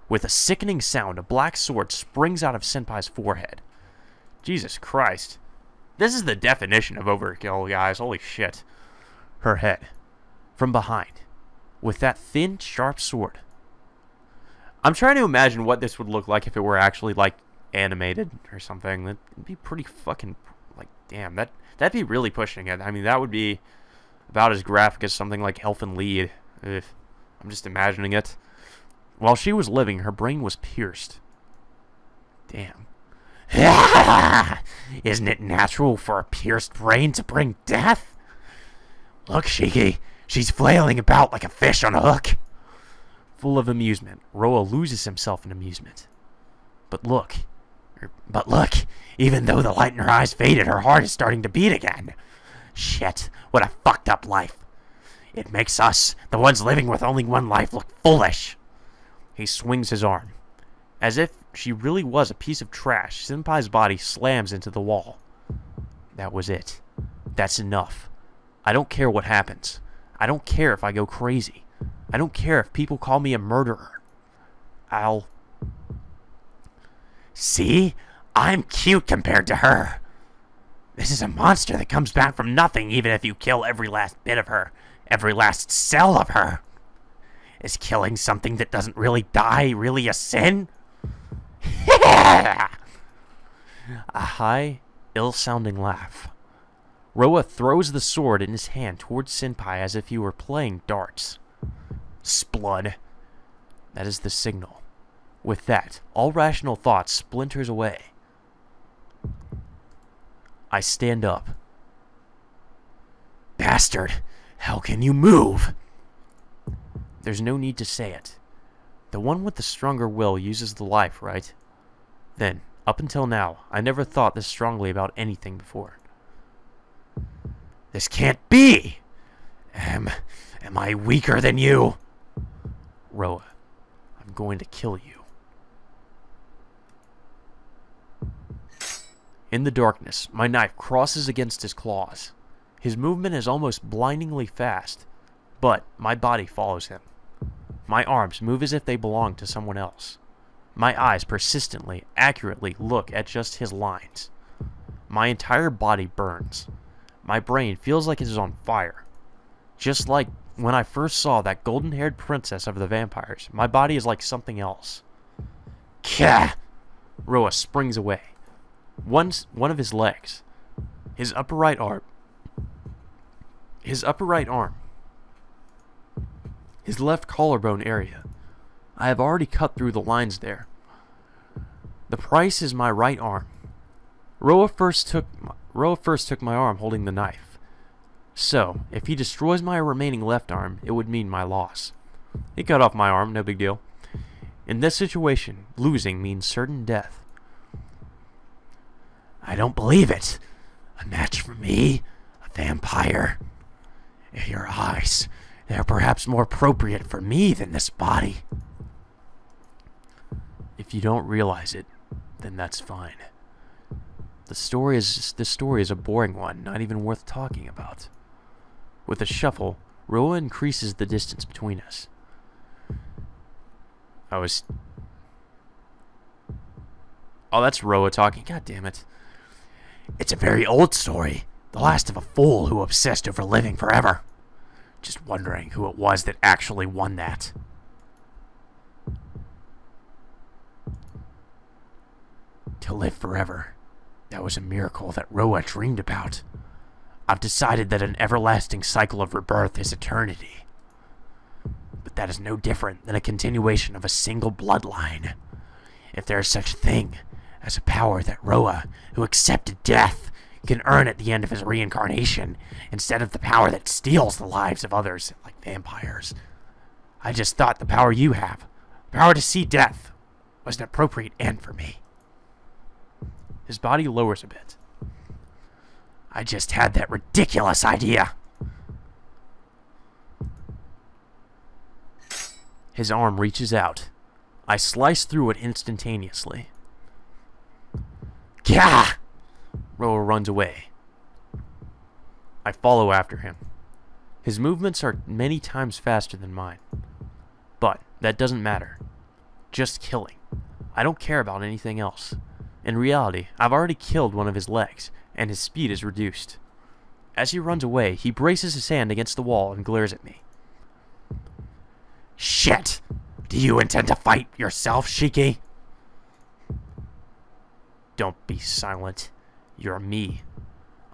with a sickening sound, a black sword springs out of Senpai's forehead. Jesus Christ. This is the definition of overkill, guys. Holy shit. Her head. From behind. With that thin, sharp sword. I'm trying to imagine what this would look like if it were actually, like, animated or something. That'd be pretty fucking... Like, damn. That'd be really pushing it. I mean, that would be about as graphic as something like Elfen Lied. Ugh. I'm just imagining it. While she was living, her brain was pierced. Damn. Isn't it natural for a pierced brain to bring death? Look, Shiki. She's flailing about like a fish on a hook. Full of amusement, Roa loses himself in amusement. But look, even though the light in her eyes faded, her heart is starting to beat again. Shit, what a fucked up life. It makes us, the ones living with only one life, look foolish. He swings his arm. As if she really was a piece of trash, Senpai's body slams into the wall. That was it. That's enough. I don't care what happens. I don't care if I go crazy. I don't care if people call me a murderer. I'll... See? I'm cute compared to her. This is a monster that comes back from nothing even if you kill every last bit of her. Every last cell of her. Is killing something that doesn't really die really a sin? A high, ill-sounding laugh. Roa throws the sword in his hand towards Senpai as if he were playing darts. Splud. That is the signal. With that, all rational thought splinters away. I stand up. Bastard! How can you move? There's no need to say it. The one with the stronger will uses the life, right? Then, up until now, I never thought this strongly about anything before. This can't be! Am I weaker than you? Roa, I'm going to kill you. In the darkness, my knife crosses against his claws. His movement is almost blindingly fast, but my body follows him. My arms move as if they belong to someone else. My eyes persistently, accurately look at just his lines. My entire body burns. My brain feels like it is on fire. Just like when I first saw that golden-haired princess of the vampires, my body is like something else. Kah! Roa springs away. One of his legs. His upper right arm. His left collarbone area. I have already cut through the lines there. The price is my right arm. Roa first took my arm holding the knife. So, if he destroys my remaining left arm, it would mean my loss. He cut off my arm, no big deal. In this situation, losing means certain death. I don't believe it. A match for me? A vampire? Your eyes, they're perhaps more appropriate for me than this body. If you don't realize it, then that's fine. This story is a boring one, not even worth talking about. With a shuffle, Roa increases the distance between us. Oh, that's Roa talking. God damn it. It's a very old story. The last of a fool who obsessed over living forever. Just wondering who it was that actually won that. To live forever That was a miracle that Roa dreamed about. I've decided that an everlasting cycle of rebirth is eternity. But that is no different than a continuation of a single bloodline. If there is such a thing as a power that Roa, who accepted death, can earn at the end of his reincarnation, instead of the power that steals the lives of others, like vampires, I just thought the power you have, the power to see death, was an appropriate end for me. His body lowers a bit. I just had that ridiculous idea. His arm reaches out. I slice through it instantaneously. Gah! Roa runs away. I follow after him. His movements are many times faster than mine. But that doesn't matter. Just killing. I don't care about anything else. In reality, I've already killed one of his legs, and his speed is reduced. As he runs away, he braces his hand against the wall and glares at me. Shit! Do you intend to fight yourself, Shiki? Don't be silent. You're me.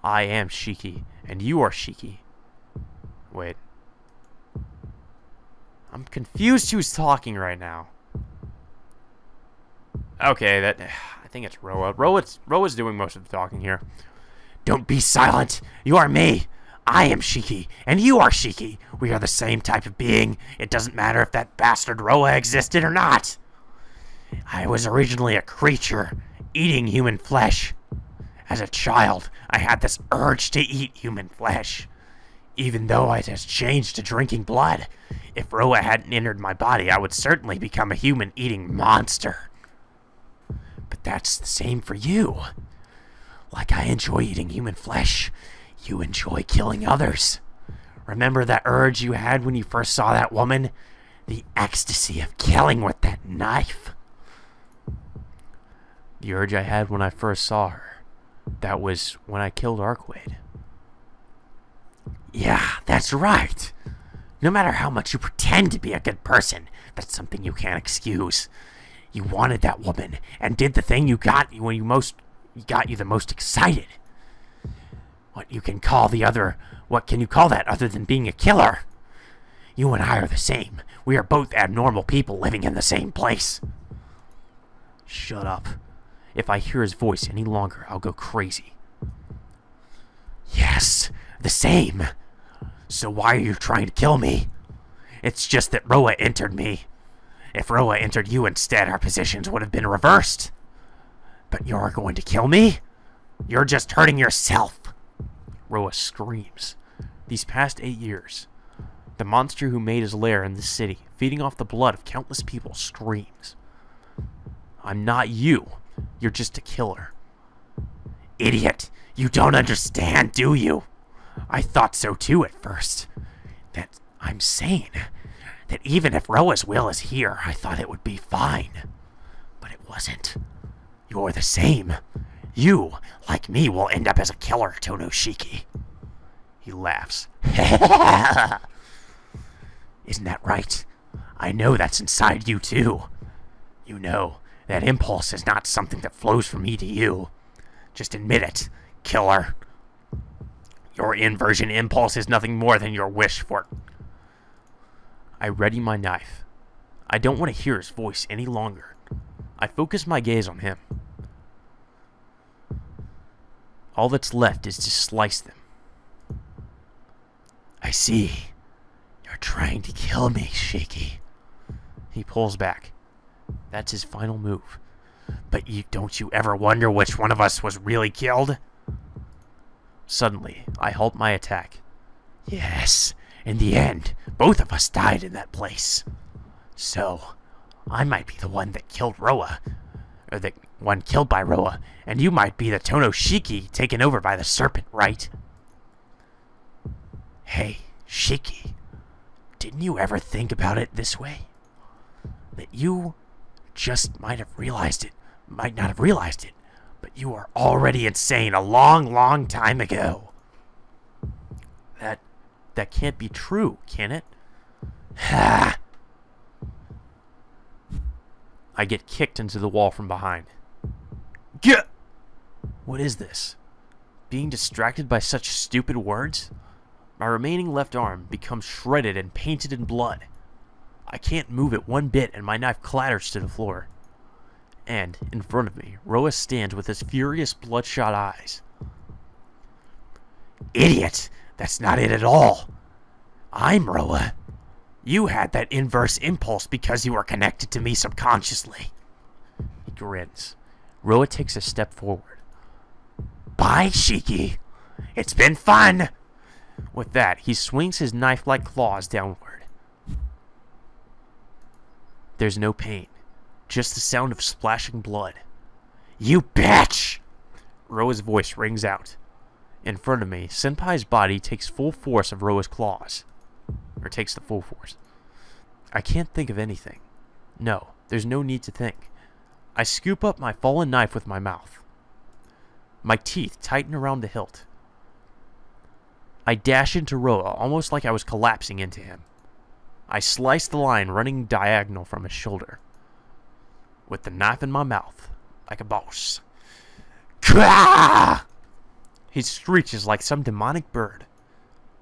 I am Shiki, and you are Shiki. Wait. I'm confused who's talking right now. Okay, I think it's Roa. Roa's doing most of the talking here. Don't be silent. You are me. I am Shiki, and you are Shiki. We are the same type of being. It doesn't matter if that bastard Roa existed or not. I was originally a creature, eating human flesh. As a child, I had this urge to eat human flesh. Even though it has changed to drinking blood, if Roa hadn't entered my body, I would certainly become a human-eating monster. But that's the same for you. Like I enjoy eating human flesh, you enjoy killing others. Remember that urge you had when you first saw that woman? The ecstasy of killing with that knife. The urge I had when I first saw her. That was when I killed Arkwade. Yeah, that's right. No matter how much you pretend to be a good person, that's something you can't excuse. You wanted that woman and did the thing you got you when got you the most excited. What can you call that other than being a killer? You and I are the same. We are both abnormal people living in the same place. Shut up. If I hear his voice any longer, I'll go crazy. Yes, the same. So why are you trying to kill me? It's just that Roa entered me. If Roa entered you instead, our positions would have been reversed. But you're going to kill me? You're just hurting yourself. Roa screams. These past 8 years, the monster who made his lair in this city, feeding off the blood of countless people, screams. I'm not you. You're just a killer. Idiot! You don't understand, do you? I thought so too at first. That I'm sane. That even if Roa's will is here, I thought it would be fine. But it wasn't. You're the same. You, like me, will end up as a killer, Tonoshiki. He laughs. Isn't that right? I know that's inside you too. You know, that impulse is not something that flows from me to you. Just admit it, killer. Your inversion impulse is nothing more than your wish for... I ready my knife. I don't want to hear his voice any longer. I focus my gaze on him. All that's left is to slice them. I see. You're trying to kill me, Shiki. He pulls back. That's his final move. But don't you ever wonder which one of us was really killed? Suddenly, I halt my attack. Yes, in the end, both of us died in that place. So, I might be the one that killed Roa, or the one killed by Roa, and you might be the Tonoshiki taken over by the serpent, right? Hey, Shiki, didn't you ever think about it this way? That you just might not have realized it, but you are already insane a long, long time ago. That can't be true, can it? Ha! I get kicked into the wall from behind. Get! What is this? Being distracted by such stupid words? My remaining left arm becomes shredded and painted in blood. I can't move it one bit and my knife clatters to the floor. And, in front of me, Roa stands with his furious bloodshot eyes. Idiot! That's not it at all! I'm Roa. You had that inverse impulse because you were connected to me subconsciously. He grins. Roa takes a step forward. Bye, Shiki. It's been fun! With that, he swings his knife-like claws downward. There's no pain, just the sound of splashing blood. You bitch! Roa's voice rings out. In front of me, Senpai's body takes full force of Roa's claws. Or takes the full force. I can't think of anything. No, there's no need to think. I scoop up my fallen knife with my mouth. My teeth tighten around the hilt. I dash into Roa almost like I was collapsing into him. I slice the line running diagonal from his shoulder. With the knife in my mouth, like a boss. Kah! He screeches like some demonic bird.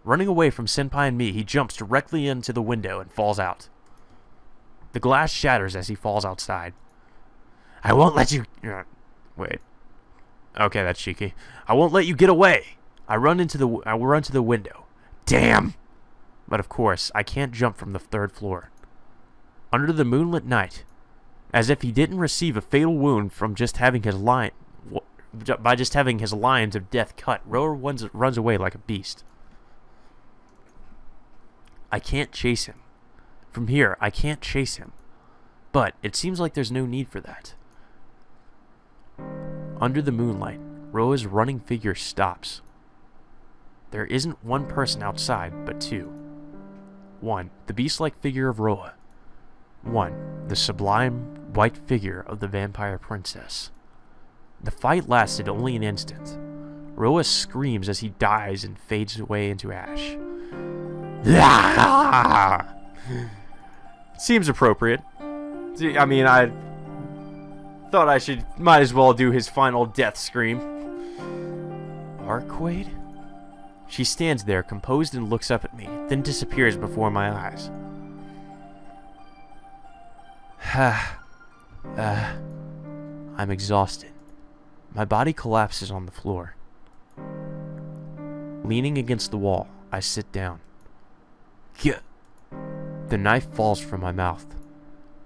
Running away from Senpai and me, he jumps directly into the window and falls out. The glass shatters as he falls outside. I won't let you... Wait. Okay, that's Shiki. I won't let you get away. I run to the window. Damn! But of course, I can't jump from the 3rd floor. Under the moonlit night, as if he didn't receive a fatal wound from just having his lines of death cut, Roa runs away like a beast. I can't chase him. From here, I can't chase him. But it seems like there's no need for that. Under the moonlight, Roa's running figure stops. There isn't one person outside, but 2. 1, the beast-like figure of Roa. 1, the sublime white figure of the vampire princess. The fight lasted only an instant. Roa screams as he dies and fades away into ash. Seems appropriate. I mean, I thought might as well do his final death scream. Arquade? She stands there, composed, and looks up at me, then disappears before my eyes. I'm exhausted. My body collapses on the floor. Leaning against the wall, I sit down. The knife falls from my mouth.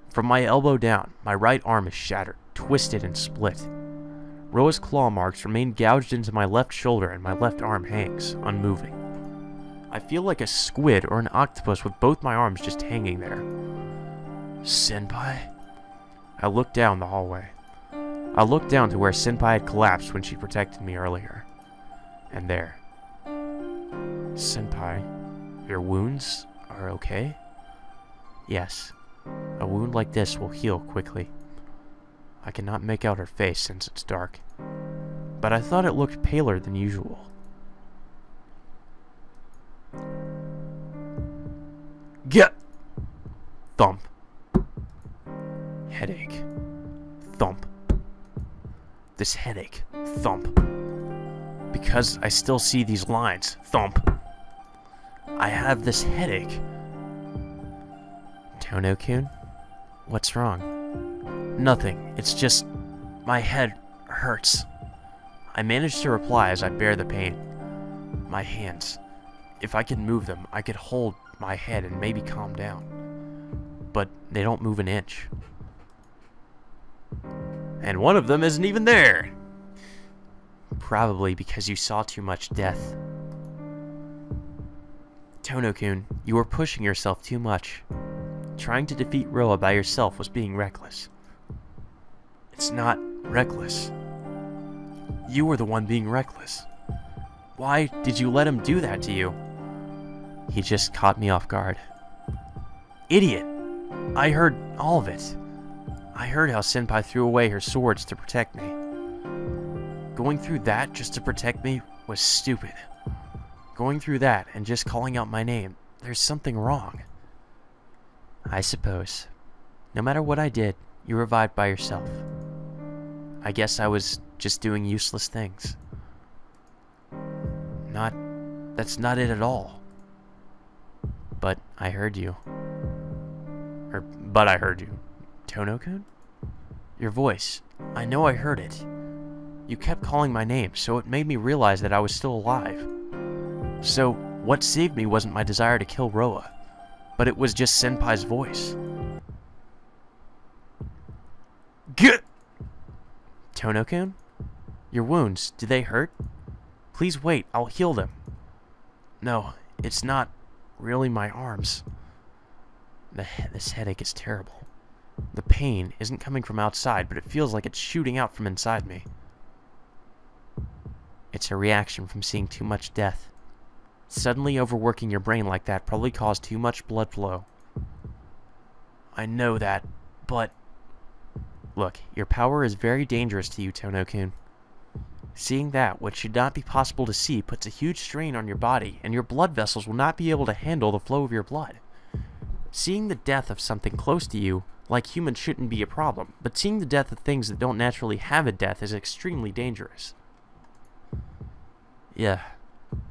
From my elbow down, my right arm is shattered, twisted, and split. Roa's claw marks remain gouged into my left shoulder and my left arm hangs, unmoving. I feel like a squid or an octopus with both my arms just hanging there. Senpai? I look down the hallway. I look down to where Senpai had collapsed when she protected me earlier. And there. Senpai, your wounds are okay? Yes. A wound like this will heal quickly. I cannot make out her face since it's dark, but I thought it looked paler than usual. Get! Thump. Headache. Thump. This headache. Thump. Because I still see these lines. Thump. I have this headache. Tono-kun? What's wrong? Nothing. It's just... my head hurts. I manage to reply as I bear the pain. My hands. If I could move them, I could hold my head and maybe calm down. But they don't move an inch. And one of them isn't even there! Probably because you saw too much death. Tono-kun, you were pushing yourself too much. Trying to defeat Roa by yourself was being reckless. It's not reckless. You were the one being reckless. Why did you let him do that to you? He just caught me off guard. Idiot! I heard all of it. I heard how Senpai threw away her swords to protect me. Going through that just to protect me was stupid. Going through that and just calling out my name, there's something wrong. I suppose. No matter what I did, you revived by yourself. I guess I was just doing useless things. That's not it at all. But I heard you. But I heard you. Tono-kun? Your voice. I know I heard it. You kept calling my name, so it made me realize that I was still alive. So, what saved me wasn't my desire to kill Roa, but it was just Senpai's voice. Get! Tono-kun? Your wounds, do they hurt? Please wait, I'll heal them. No, it's not really my arms. This headache is terrible. The pain isn't coming from outside, but it feels like it's shooting out from inside me. It's a reaction from seeing too much death. Suddenly overworking your brain like that probably caused too much blood flow. I know that, but... Look, your power is very dangerous to you, Tono-kun. Seeing that, what should not be possible to see, puts a huge strain on your body, and your blood vessels will not be able to handle the flow of your blood. Seeing the death of something close to you, like humans, shouldn't be a problem, but seeing the death of things that don't naturally have a death is extremely dangerous. Yeah,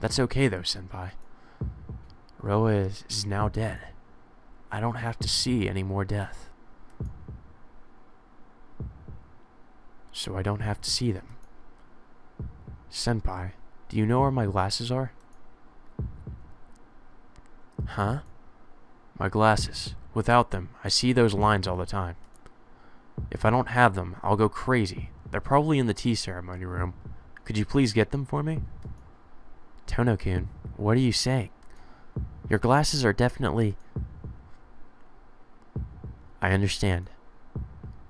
that's okay though, Senpai. Roa is now dead. I don't have to see any more death. So I don't have to see them. Senpai, do you know where my glasses are? Huh? My glasses. Without them, I see those lines all the time. If I don't have them, I'll go crazy. They're probably in the tea ceremony room. Could you please get them for me? Tono-kun, what are you saying? Your glasses are definitely... I understand.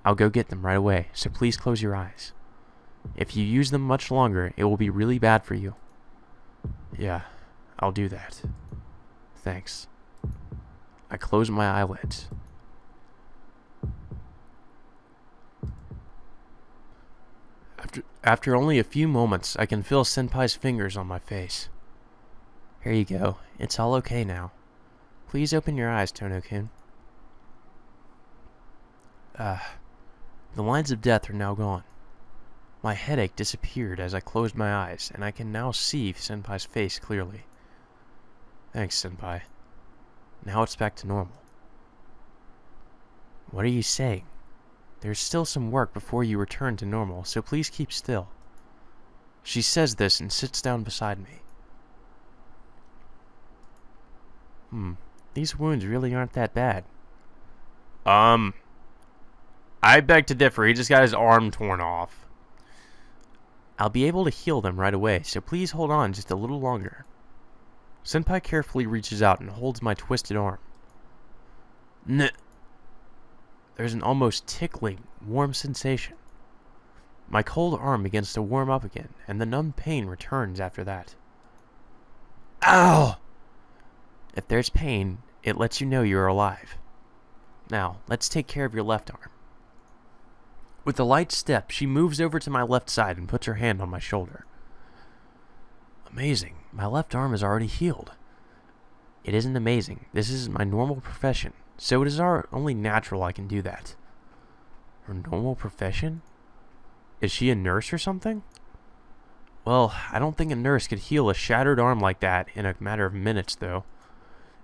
I'll go get them right away, so please close your eyes. If you use them much longer, it will be really bad for you. Yeah, I'll do that. Thanks. I close my eyelids. After only a few moments, I can feel Senpai's fingers on my face. Here you go. It's all okay now. Please open your eyes, Tono-kun. The lines of death are now gone. My headache disappeared as I closed my eyes, and I can now see Senpai's face clearly. Thanks, Senpai. Now it's back to normal. What are you saying? There's still some work before you return to normal, so please keep still. She says this and sits down beside me. These wounds really aren't that bad. I beg to differ. He just got his arm torn off. I'll be able to heal them right away, so please hold on just a little longer. Senpai carefully reaches out and holds my twisted arm. There's an almost tickling, warm sensation. My cold arm begins to warm up again, and the numb pain returns after that. Ow! If there's pain, it lets you know you're alive. Now, let's take care of your left arm. With a light step, she moves over to my left side and puts her hand on my shoulder. Amazing. My left arm is already healed. It isn't amazing. This is my normal profession, so it is only natural I can do that. Her normal profession? Is she a nurse or something? Well, I don't think a nurse could heal a shattered arm like that in a matter of minutes, though.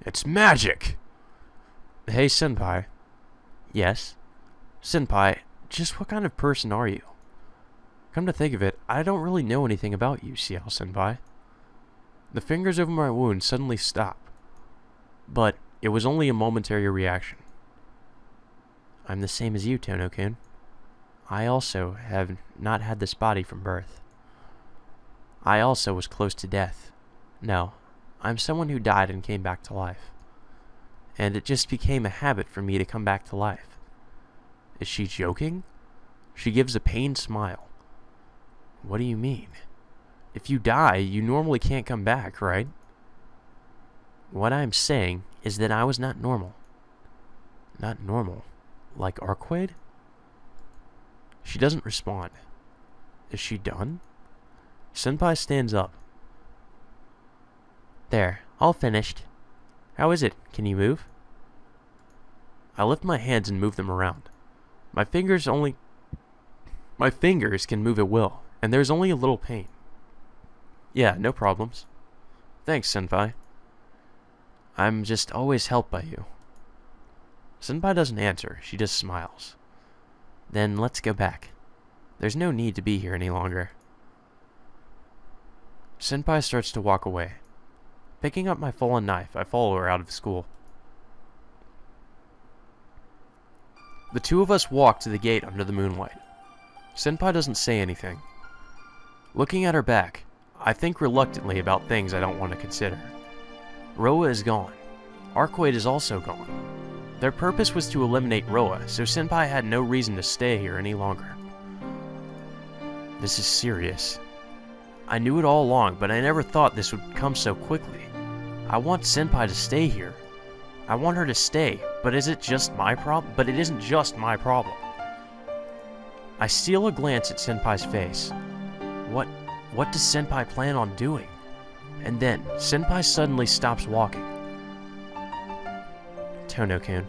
It's magic! Hey, Senpai. Yes? Senpai, just what kind of person are you? Come to think of it, I don't really know anything about you, Ciel Senpai. The fingers over my wound suddenly stop. But it was only a momentary reaction. I'm the same as you, Tono-kun. I also have not had this body from birth. I also was close to death. No, I'm someone who died and came back to life. And it just became a habit for me to come back to life. Is she joking? She gives a pained smile. What do you mean? If you die, you normally can't come back, right? What I'm saying is that I was not normal. Not normal? Like Arquaid? She doesn't respond. Is she done? Senpai stands up. There, all finished. How is it? Can you move? I lift my hands and move them around. My fingers only My fingers can move at will, and there's only a little pain. Yeah, no problems. Thanks, Senpai. I'm just always helped by you. Senpai doesn't answer, she just smiles. Then let's go back. There's no need to be here any longer. Senpai starts to walk away. Picking up my fallen knife, I follow her out of school. The two of us walk to the gate under the moonlight. Senpai doesn't say anything. Looking at her back, I think reluctantly about things I don't want to consider. Roa is gone. Arcade is also gone. Their purpose was to eliminate Roa, so Senpai had no reason to stay here any longer. This is serious. I knew it all along, but I never thought this would come so quickly. I want Senpai to stay here. I want her to stay, but is it just my problem? But it isn't just my problem. I steal a glance at Senpai's face. What does Senpai plan on doing? And then, Senpai suddenly stops walking. Tono-kun.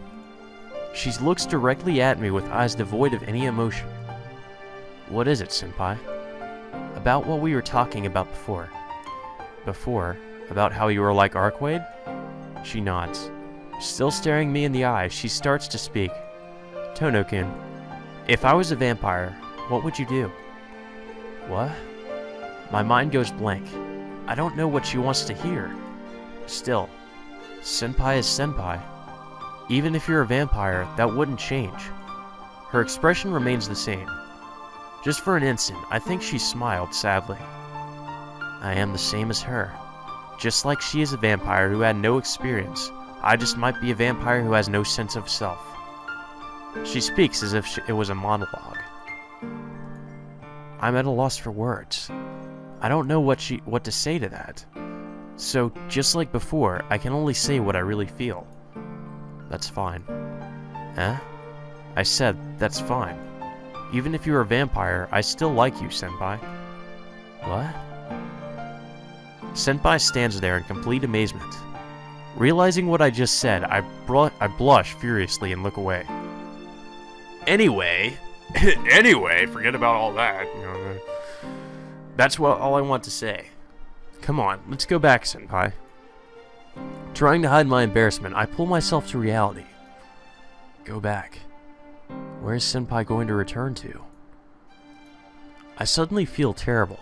She looks directly at me with eyes devoid of any emotion. What is it, Senpai? About what we were talking about before. Before? About how you were like Arcade? She nods. Still staring me in the eyes, she starts to speak. Tono-kun, if I was a vampire, what would you do? What? My mind goes blank. I don't know what she wants to hear. Still, Senpai is Senpai. Even if you're a vampire, that wouldn't change. Her expression remains the same. Just for an instant, I think she smiled sadly. I am the same as her. Just like she is a vampire who had no experience, I just might be a vampire who has no sense of self. She speaks as if it was a monologue. I'm at a loss for words. I don't know what to say to that. So, just like before, I can only say what I really feel. That's fine. Eh? I said, that's fine. Even if you're a vampire, I still like you, Senpai. What? Senpai stands there in complete amazement. Realizing what I just said, I blush furiously and look away. Anyway, forget about all that. You know, that's all I want to say. Come on, let's go back, Senpai. Trying to hide my embarrassment, I pull myself to reality. Go back. Where is Senpai going to return to? I suddenly feel terrible.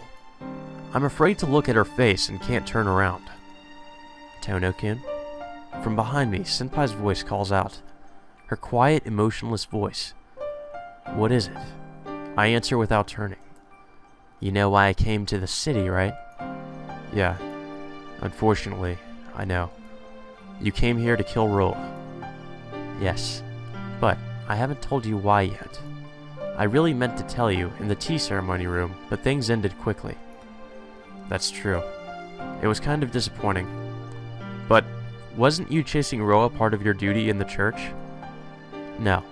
I'm afraid to look at her face and can't turn around. Tono-kun? From behind me, Senpai's voice calls out. Her quiet, emotionless voice. What is it? I answer without turning. You know why I came to the city, right? Yeah. Unfortunately, I know. You came here to kill Roa. Yes. But I haven't told you why yet. I really meant to tell you in the tea ceremony room, but things ended quickly. That's true. It was kind of disappointing. But wasn't you chasing Roa part of your duty in the church? No.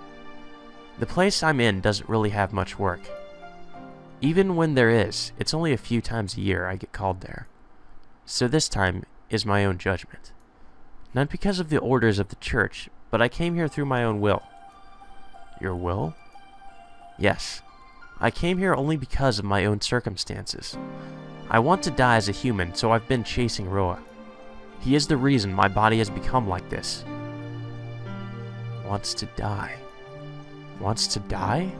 The place I'm in doesn't really have much work. Even when there is, it's only a few times a year I get called there. So this time is my own judgment. Not because of the orders of the church, but I came here through my own will. Your will? Yes. I came here only because of my own circumstances. I want to die as a human, so I've been chasing Roa. He is the reason my body has become like this. Wants to die. Wants to die?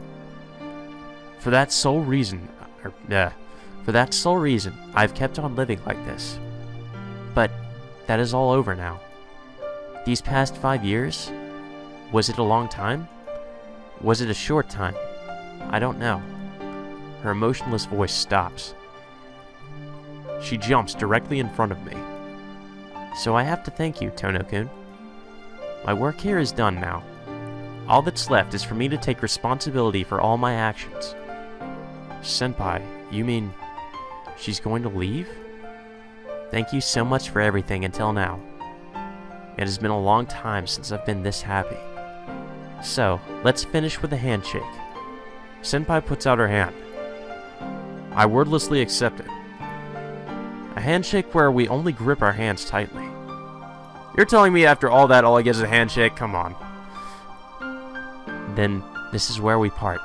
For that sole reason, I've kept on living like this. But that is all over now. These past 5 years? Was it a long time? Was it a short time? I don't know. Her emotionless voice stops. She jumps directly in front of me. So I have to thank you, Tono-kun. My work here is done now. All that's left is for me to take responsibility for all my actions. Senpai, you mean she's going to leave? Thank you so much for everything until now. It has been a long time since I've been this happy. So, let's finish with a handshake. Senpai puts out her hand. I wordlessly accept it. A handshake where we only grip our hands tightly. You're telling me after all that all I get is a handshake? Come on. Then, this is where we part.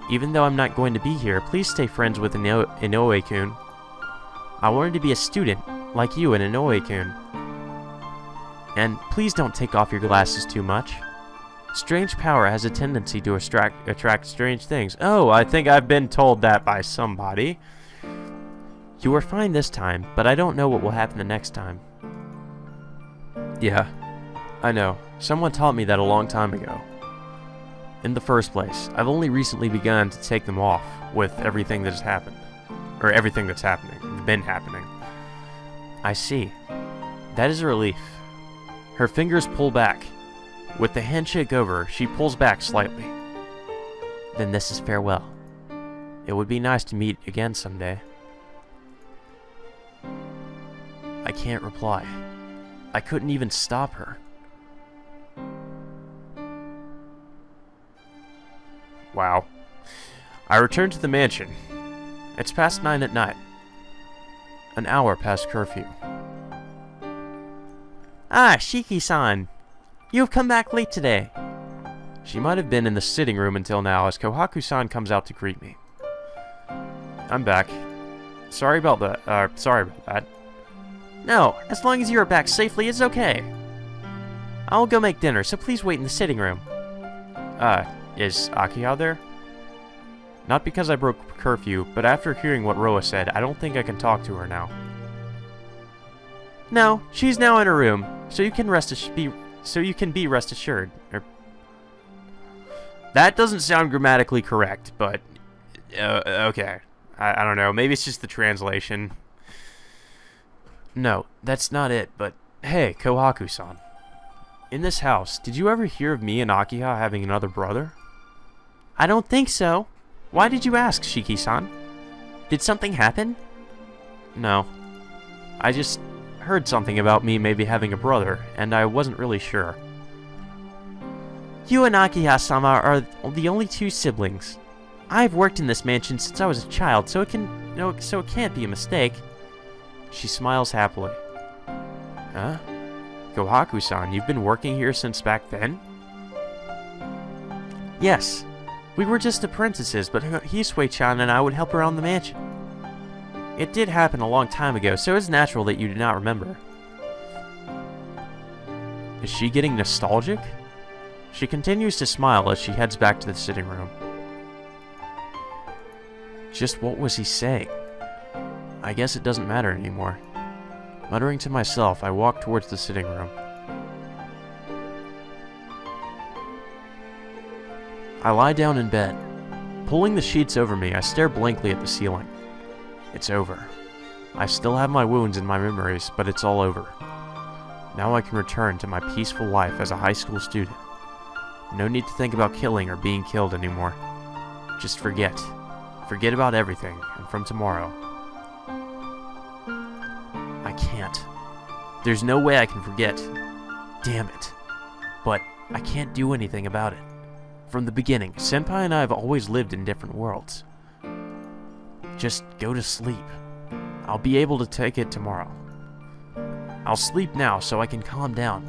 Even though I'm not going to be here, please stay friends with Inoue-kun. I wanted to be a student, like you and Inoue-kun. And please don't take off your glasses too much. Strange power has a tendency to attract strange things. Oh, I think I've been told that by somebody. You were fine this time, but I don't know what will happen the next time. Yeah, I know. Someone taught me that a long time ago. In the first place, I've only recently begun to take them off with everything that has happened. Or everything that's been happening. I see. That is a relief. Her fingers pull back. With the handshake over, she pulls back slightly. Then this is farewell. It would be nice to meet again someday. I can't reply. I couldn't even stop her. Wow. I return to the mansion. It's past 9 at night. An hour past curfew. Ah, Shiki-san. You have come back late today. She might have been in the sitting room until now as Kohaku-san comes out to greet me. I'm back. Sorry about that. No, as long as you are back safely, it's okay. I'll go make dinner, so please wait in the sitting room. Is Akiha there? Not because I broke curfew, but after hearing what Roa said, I don't think I can talk to her now. No, she's now in her room, so you can be rest assured. That doesn't sound grammatically correct, but okay. I don't know. Maybe it's just the translation. No, that's not it. But hey, Kohaku-san. In this house, did you ever hear of me and Akiha having another brother? I don't think so. Why did you ask, Shiki-san? Did something happen? No. I just heard something about me maybe having a brother, and I wasn't really sure. You and Akiha-sama are the only two siblings. I've worked in this mansion since I was a child, so it can't be a mistake. She smiles happily. Huh? Kohaku-san, you've been working here since back then? Yes. We were just apprentices, but Hisui-chan and I would help around the mansion. It did happen a long time ago, so it's natural that you do not remember. Is she getting nostalgic? She continues to smile as she heads back to the sitting room. Just what was he saying? I guess it doesn't matter anymore. Muttering to myself, I walk towards the sitting room. I lie down in bed. Pulling the sheets over me, I stare blankly at the ceiling. It's over. I still have my wounds and my memories, but it's all over. Now I can return to my peaceful life as a high school student. No need to think about killing or being killed anymore. Just forget. Forget about everything, and from tomorrow... I can't. There's no way I can forget. Damn it. But I can't do anything about it. From the beginning, Senpai and I have always lived in different worlds. Just go to sleep. I'll be able to take it tomorrow. I'll sleep now so I can calm down.